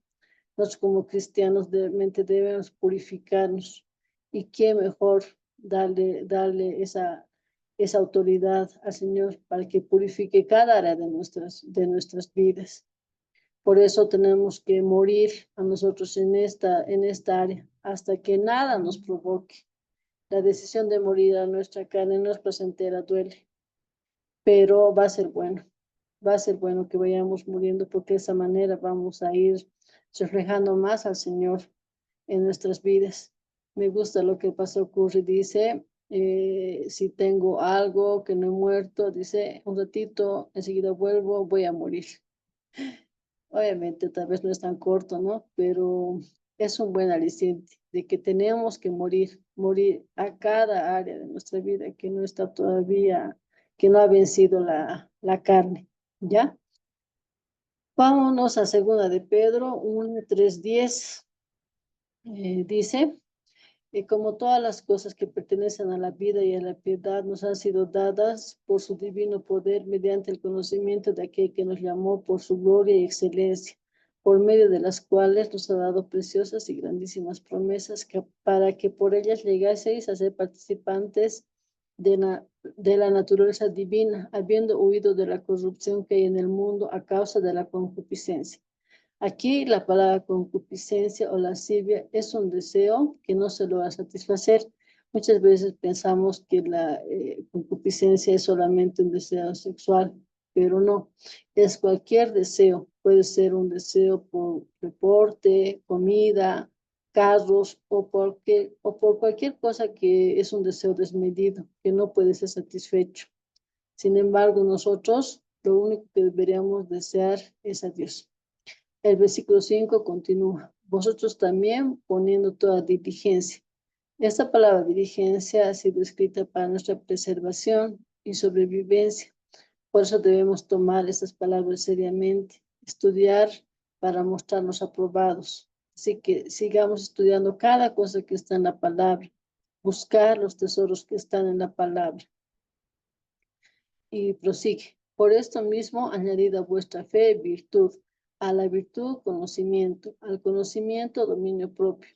[SPEAKER 2] Nosotros como cristianos realmente debemos purificarnos. ¿Y qué mejor darle esa autoridad al Señor para que purifique cada área de nuestras vidas? Por eso tenemos que morir a nosotros en esta área hasta que nada nos provoque. La decisión de morir a nuestra carne no es placentera, duele, pero va a ser bueno que vayamos muriendo porque de esa manera vamos a ir reflejando más al Señor en nuestras vidas. Me gusta lo que el pastor Curry dice, si tengo algo que no he muerto, dice, un ratito, enseguida vuelvo, voy a morir. Obviamente, tal vez no es tan corto, ¿no? Pero es un buen aliciente de que tenemos que morir a cada área de nuestra vida que no está todavía, que no ha vencido la carne, ¿ya? Vámonos a segunda de Pedro 1:3-10. Dice, Y como todas las cosas que pertenecen a la vida y a la piedad nos han sido dadas por su divino poder mediante el conocimiento de aquel que nos llamó por su gloria y excelencia, por medio de las cuales nos ha dado preciosas y grandísimas promesas para que por ellas llegaseis a ser participantes de la naturaleza divina, habiendo huido de la corrupción que hay en el mundo a causa de la concupiscencia. Aquí la palabra concupiscencia o lascivia es un deseo que no se logra satisfacer. Muchas veces pensamos que la concupiscencia es solamente un deseo sexual, pero no, es cualquier deseo. Puede ser un deseo por deporte, comida, carros o por cualquier cosa que es un deseo desmedido, que no puede ser satisfecho. Sin embargo, nosotros lo único que deberíamos desear es a Dios. El versículo 5 continúa, vosotros también poniendo toda diligencia. Esta palabra diligencia ha sido escrita para nuestra preservación y sobrevivencia. Por eso debemos tomar estas palabras seriamente, estudiar para mostrarnos aprobados. Así que sigamos estudiando cada cosa que está en la palabra, buscar los tesoros que están en la palabra. Y prosigue. Por esto mismo, añadid a vuestra fe virtud, a la virtud conocimiento, al conocimiento dominio propio,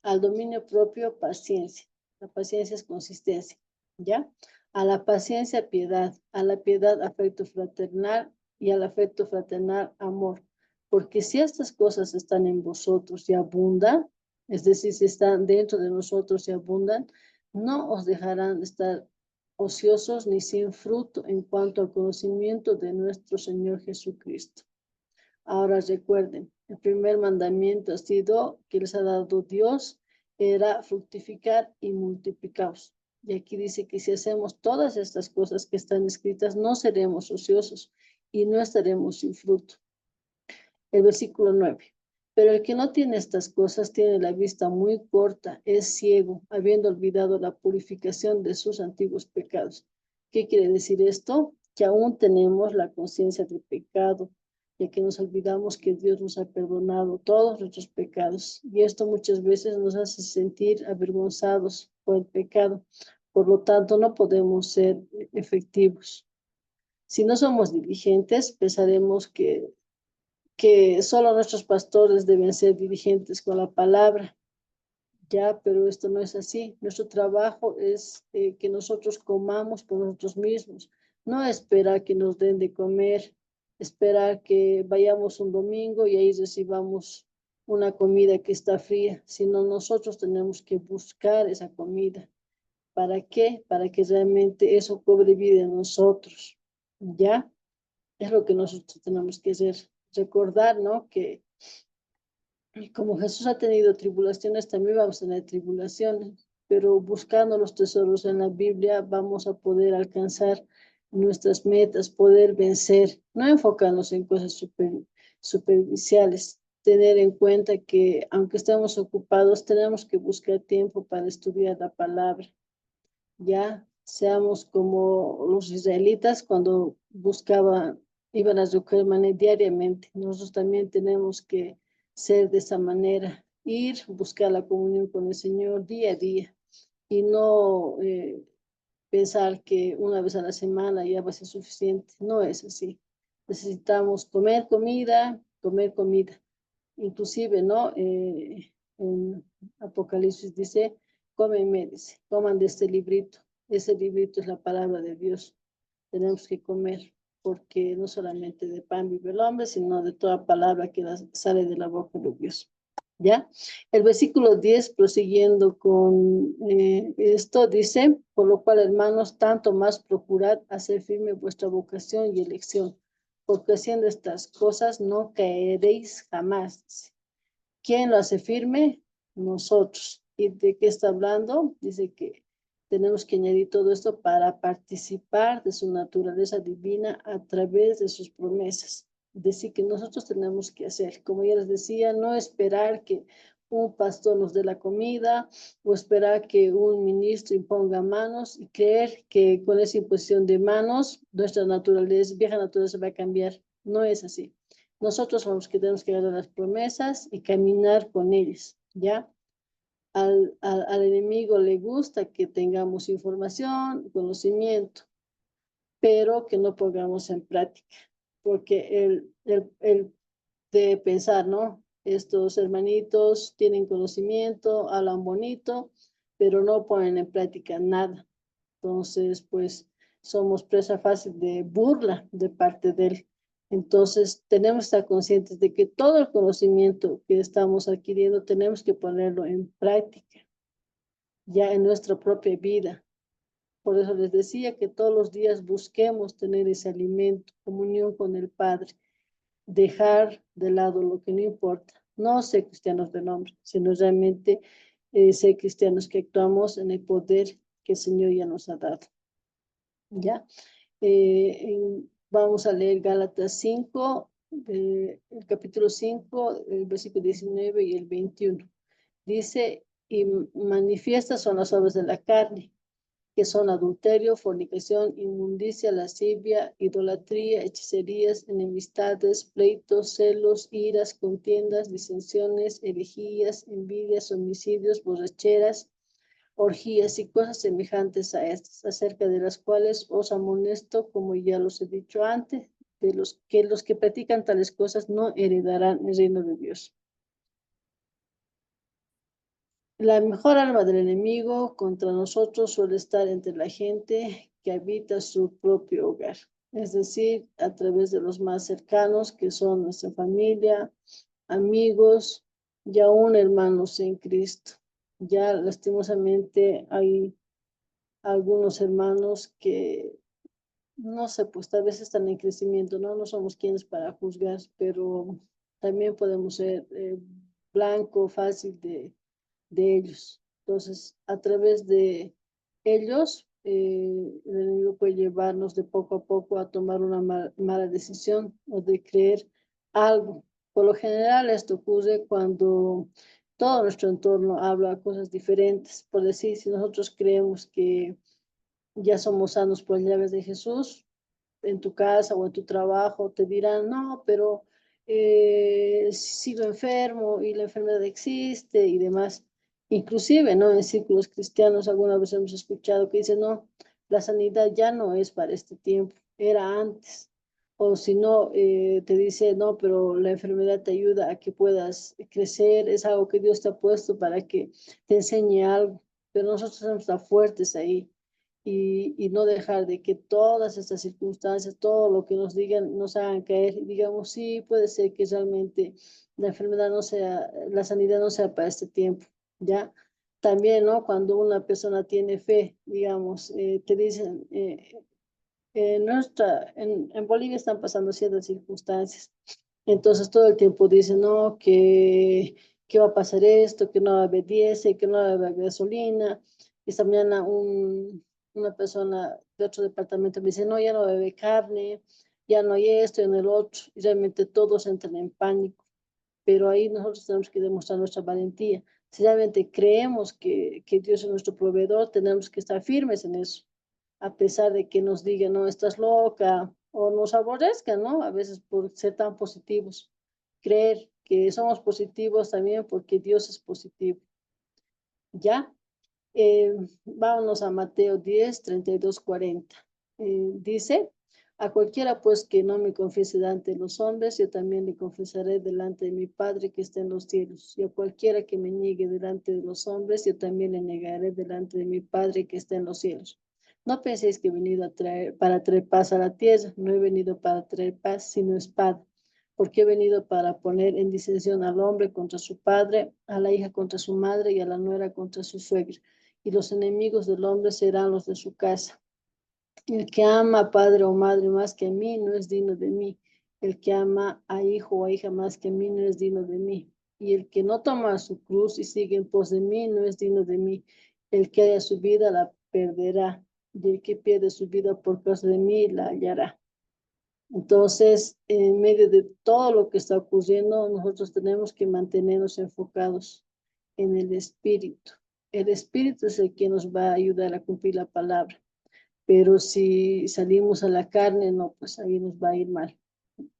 [SPEAKER 2] al dominio propio paciencia. La paciencia es consistencia, ¿ya? A la paciencia piedad, a la piedad afecto fraternal y al afecto fraternal amor. Porque si estas cosas están en vosotros y abundan, es decir, si están dentro de nosotros y abundan, no os dejarán estar ociosos ni sin fruto en cuanto al conocimiento de nuestro Señor Jesucristo. Ahora recuerden, el primer mandamiento ha sido que les ha dado Dios, era fructificar y multiplicaros. Y aquí dice que si hacemos todas estas cosas que están escritas, no seremos ociosos y no estaremos sin fruto. El versículo 9. Pero el que no tiene estas cosas tiene la vista muy corta, es ciego, habiendo olvidado la purificación de sus antiguos pecados. ¿Qué quiere decir esto? Que aún tenemos la conciencia de pecado, ya que nos olvidamos que Dios nos ha perdonado todos nuestros pecados. Y esto muchas veces nos hace sentir avergonzados por el pecado. Por lo tanto, no podemos ser efectivos. Si no somos diligentes, pensaremos que solo nuestros pastores deben ser dirigentes con la palabra, ya, pero esto no es así. Nuestro trabajo es que nosotros comamos por nosotros mismos, no esperar que nos den de comer, esperar que vayamos un domingo y ahí recibamos una comida que está fría, sino nosotros tenemos que buscar esa comida. ¿Para qué? Para que realmente eso cobre vida en nosotros, ¿ya? Es lo que nosotros tenemos que hacer, recordar, ¿no? Que como Jesús ha tenido tribulaciones, también vamos a tener tribulaciones, pero buscando los tesoros en la Biblia vamos a poder alcanzar nuestras metas, poder vencer, no enfocarnos en cosas superficiales, tener en cuenta que aunque estemos ocupados, tenemos que buscar tiempo para estudiar la palabra. Ya seamos como los israelitas cuando buscaban, iban a recoger maná diariamente. Nosotros también tenemos que ser de esa manera, ir, buscar la comunión con el Señor día a día y no pensar que una vez a la semana ya va a ser suficiente. No es así. Necesitamos comer comida. Inclusive, ¿no? En Apocalipsis dice, cómenme, dice, coman de este librito. Ese librito es la palabra de Dios. Tenemos que comer, porque no solamente de pan vive el hombre, sino de toda palabra que sale de la boca de Dios. ¿Ya? El versículo 10, prosiguiendo con esto, dice, por lo cual, hermanos, tanto más procurad hacer firme vuestra vocación y elección, porque haciendo estas cosas no caeréis jamás. ¿Quién lo hace firme? Nosotros. ¿Y de qué está hablando? Dice que tenemos que añadir todo esto para participar de su naturaleza divina a través de sus promesas. Decir que nosotros tenemos que hacer, como ya les decía, no esperar que un pastor nos dé la comida o esperar que un ministro imponga manos y creer que con esa imposición de manos nuestra naturaleza, vieja naturaleza va a cambiar. No es así. Nosotros somos los que tenemos que agarrar las promesas y caminar con ellas, ¿ya? al enemigo le gusta que tengamos información, conocimiento, pero que no pongamos en práctica, porque él debe pensar, ¿no? Estos hermanitos tienen conocimiento, hablan bonito, pero no ponen en práctica nada. Entonces, pues somos presa fácil de burla de parte de él. Entonces, tenemos que estar conscientes de que todo el conocimiento que estamos adquiriendo tenemos que ponerlo en práctica, ya en nuestra propia vida. Por eso les decía que todos los días busquemos tener ese alimento, comunión con el Padre, dejar de lado lo que no importa, no ser cristianos de nombre, sino realmente ser cristianos que actuamos en el poder que el Señor ya nos ha dado. ¿Ya? Vamos a leer Gálatas 5, el capítulo 5, el versículo 19 y el 21. Dice, y manifiestas son las obras de la carne, que son adulterio, fornicación, inmundicia, lascivia, idolatría, hechicerías, enemistades, pleitos, celos, iras, contiendas, disensiones, herejías, envidias, homicidios, borracheras, orgías y cosas semejantes a estas, acerca de las cuales os amonesto, como ya los he dicho antes, de los que practican tales cosas no heredarán el reino de Dios. La mejor arma del enemigo contra nosotros suele estar entre la gente que habita su propio hogar, es decir, a través de los más cercanos, que son nuestra familia, amigos y aún hermanos en Cristo. Ya lastimosamente hay algunos hermanos que, no sé, pues tal vez están en crecimiento, ¿no? No somos quienes para juzgar, pero también podemos ser blanco fácil de ellos. Entonces, a través de ellos, el enemigo puede llevarnos de poco a poco a tomar una mala decisión o de creer algo. Por lo general, esto ocurre cuando todo nuestro entorno habla cosas diferentes. Por decir, si nosotros creemos que ya somos sanos por las llaves de Jesús, en tu casa o en tu trabajo te dirán, no, pero sigo enfermo y la enfermedad existe y demás. Inclusive, ¿no? En círculos cristianos alguna vez hemos escuchado que dicen, no, la sanidad ya no es para este tiempo, era antes. O si no, te dice, no, pero la enfermedad te ayuda a que puedas crecer, es algo que Dios te ha puesto para que te enseñe algo, pero nosotros tenemos que estar fuertes ahí y no dejar de que todas estas circunstancias, todo lo que nos digan, nos hagan caer y digamos, sí, puede ser que realmente la enfermedad no sea, la sanidad no sea para este tiempo, ¿ya? También, ¿no? Cuando una persona tiene fe, digamos, te dicen, en Bolivia están pasando ciertas circunstancias. Entonces todo el tiempo dicen, no, que va a pasar esto, que no va a haber diésel, que no va a haber gasolina. Esta mañana una persona de otro departamento me dice, no, ya no va a haber carne, ya no hay esto, ya no hay el otro. Y realmente todos entran en pánico. Pero ahí nosotros tenemos que demostrar nuestra valentía. Si realmente creemos que Dios es nuestro proveedor, tenemos que estar firmes en eso a pesar de que nos digan, no, estás loca, o nos aborrezcan, ¿no? A veces por ser tan positivos. Creer que somos positivos también porque Dios es positivo. ¿Ya? Vámonos a Mateo 10, 32, 40. Dice, a cualquiera pues que no me confiese delante de los hombres, yo también le confesaré delante de mi Padre que está en los cielos. Y a cualquiera que me niegue delante de los hombres, yo también le negaré delante de mi Padre que está en los cielos. No penséis que he venido para traer paz a la tierra. No he venido para traer paz, sino espada. Porque he venido para poner en disensión al hombre contra su padre, a la hija contra su madre y a la nuera contra su suegra, y los enemigos del hombre serán los de su casa. El que ama a padre o madre más que a mí no es digno de mí. El que ama a hijo o a hija más que a mí no es digno de mí. Y el que no toma su cruz y sigue en pos de mí no es digno de mí. El que haya su vida la perderá. Y el que pierde su vida por causa de mí la hallará. Entonces, en medio de todo lo que está ocurriendo, nosotros tenemos que mantenernos enfocados en el Espíritu. El Espíritu es el que nos va a ayudar a cumplir la palabra. Pero si salimos a la carne, no, pues ahí nos va a ir mal.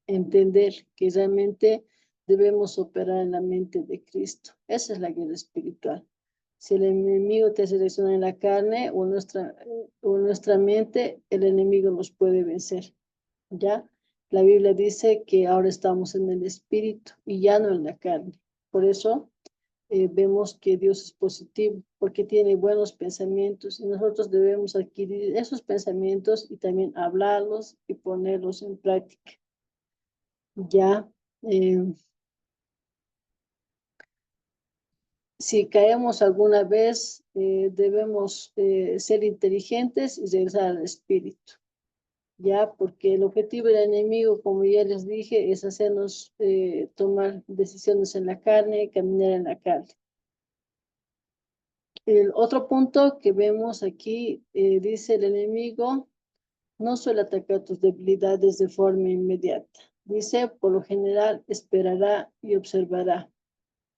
[SPEAKER 2] Entender que realmente debemos operar en la mente de Cristo. Esa es la guerra espiritual. Si el enemigo te selecciona en la carne o en nuestra mente, el enemigo nos puede vencer. ¿Ya? La Biblia dice que ahora estamos en el espíritu y ya no en la carne. Por eso vemos que Dios es positivo, porque tiene buenos pensamientos y nosotros debemos adquirir esos pensamientos y también hablarlos y ponerlos en práctica. Ya, eh, si caemos alguna vez, debemos ser inteligentes y regresar al espíritu. Ya, porque el objetivo del enemigo, como ya les dije, es hacernos tomar decisiones en la carne, caminar en la carne. El otro punto que vemos aquí, dice el enemigo, no suele atacar tus debilidades de forma inmediata. Dice, por lo general, esperará y observará.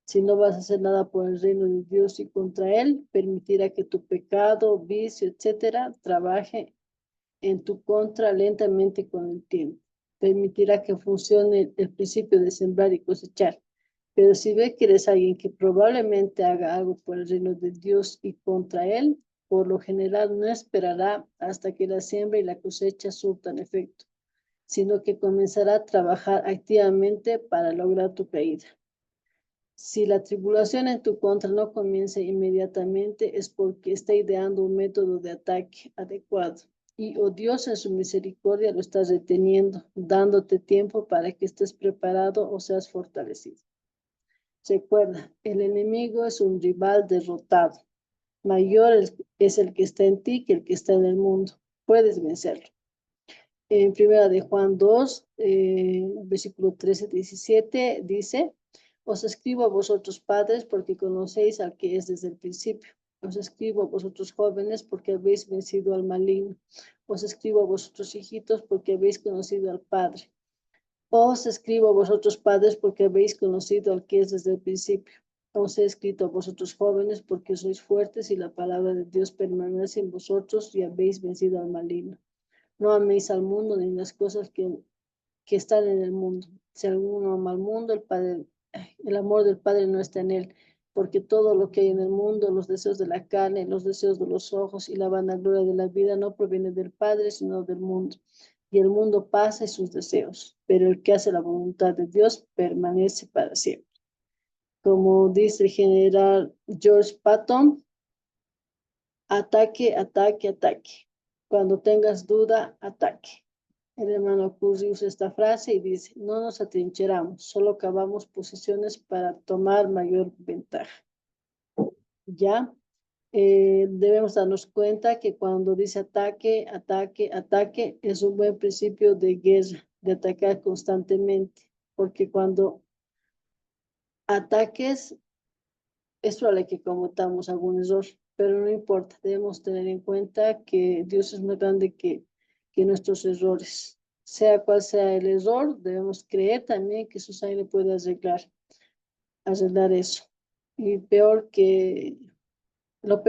[SPEAKER 2] Si no vas a hacer nada por el reino de Dios y contra él, permitirá que tu pecado, vicio, etcétera, trabaje en tu contra lentamente con el tiempo. Permitirá que funcione el principio de sembrar y cosechar. Pero si ve que eres alguien que probablemente haga algo por el reino de Dios y contra él, por lo general no esperará hasta que la siembra y la cosecha surtan efecto, sino que comenzará a trabajar activamente para lograr tu caída. Si la tribulación en tu contra no comienza inmediatamente, es porque está ideando un método de ataque adecuado. Y, oh Dios, en su misericordia lo estás reteniendo, dándote tiempo para que estés preparado o seas fortalecido. Recuerda, el enemigo es un rival derrotado. Mayor es el que está en ti que el que está en el mundo. Puedes vencerlo. En primera de Juan 2, versículo 13-17, dice, os escribo a vosotros padres porque conocéis al que es desde el principio. Os escribo a vosotros jóvenes porque habéis vencido al maligno. Os escribo a vosotros hijitos porque habéis conocido al Padre. Os escribo a vosotros padres porque habéis conocido al que es desde el principio. Os he escrito a vosotros jóvenes porque sois fuertes y la palabra de Dios permanece en vosotros y habéis vencido al maligno. No améis al mundo ni las cosas que están en el mundo. Si alguno ama al mundo, el amor del Padre no está en él, porque todo lo que hay en el mundo, los deseos de la carne, los deseos de los ojos y la vanagloria de la vida no proviene del Padre, sino del mundo. Y el mundo pasa y sus deseos, pero el que hace la voluntad de Dios permanece para siempre. Como dice el general George Patton, ataque, ataque, ataque. Cuando tengas duda, ataque. El hermano Curry usa esta frase y dice, no nos atrincheramos, solo cavamos posiciones para tomar mayor ventaja. ¿Ya? Debemos darnos cuenta que cuando dice ataque, ataque, ataque, es un buen principio de guerra, de atacar constantemente, porque cuando ataques es probable que cometamos algún error, pero no importa, debemos tener en cuenta que Dios es más grande que nuestros errores. Sea cual sea el error, debemos creer también que su sangre puede arreglar eso. Y lo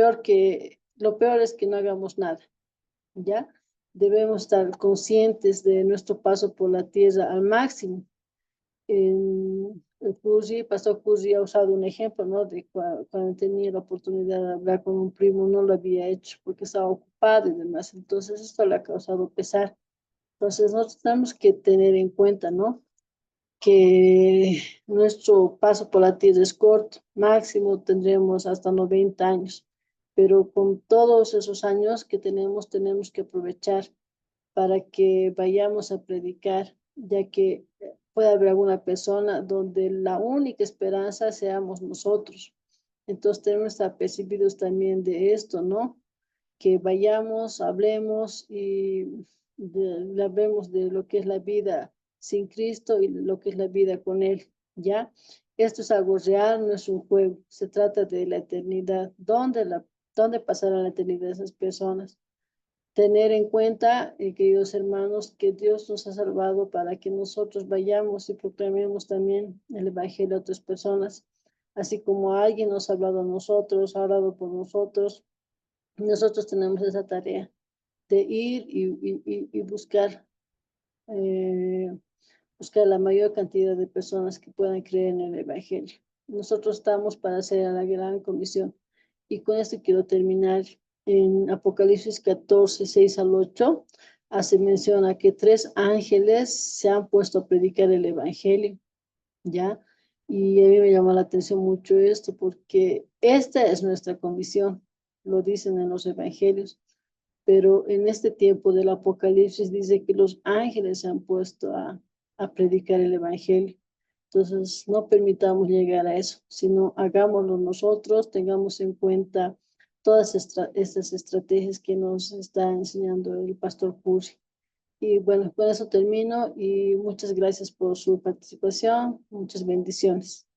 [SPEAKER 2] peor es que no hagamos nada, ¿ya? Debemos estar conscientes de nuestro paso por la tierra al máximo. El Pastor Curry ha usado un ejemplo, ¿no? De cuando tenía la oportunidad de hablar con un primo, no lo había hecho porque estaba ocupado y demás. Entonces, esto le ha causado pesar. Entonces, nosotros tenemos que tener en cuenta, ¿no? Que nuestro paso por la tierra es corto, máximo tendremos hasta 90 años, pero con todos esos años que tenemos que aprovechar para que vayamos a predicar, ya que puede haber alguna persona donde la única esperanza seamos nosotros. Entonces tenemos que estar percibidos también de esto, ¿no? Que vayamos, hablemos y hablemos de lo que es la vida sin Cristo y lo que es la vida con Él, ¿ya? Esto es algo real, no es un juego, se trata de la eternidad. ¿Dónde pasará la eternidad esas personas? Tener en cuenta, queridos hermanos, que Dios nos ha salvado para que nosotros vayamos y proclamemos también el Evangelio a otras personas, así como alguien nos ha hablado a nosotros, ha orado por nosotros. Nosotros tenemos esa tarea de ir y eh, buscar la mayor cantidad de personas que puedan creer en el Evangelio. Nosotros estamos para hacer la gran comisión. Y con esto quiero terminar. En Apocalipsis 14, 6 al 8, hace mención a que 3 ángeles se han puesto a predicar el Evangelio, ¿ya? Y a mí me llama la atención mucho esto porque esta es nuestra condición, lo dicen en los Evangelios, pero en este tiempo del Apocalipsis dice que los ángeles se han puesto a predicar el Evangelio. Entonces, no permitamos llegar a eso, sino hagámoslo nosotros, tengamos en cuenta todas estas estrategias que nos está enseñando el pastor Puri. Y bueno, con eso termino y muchas gracias por su participación, muchas bendiciones.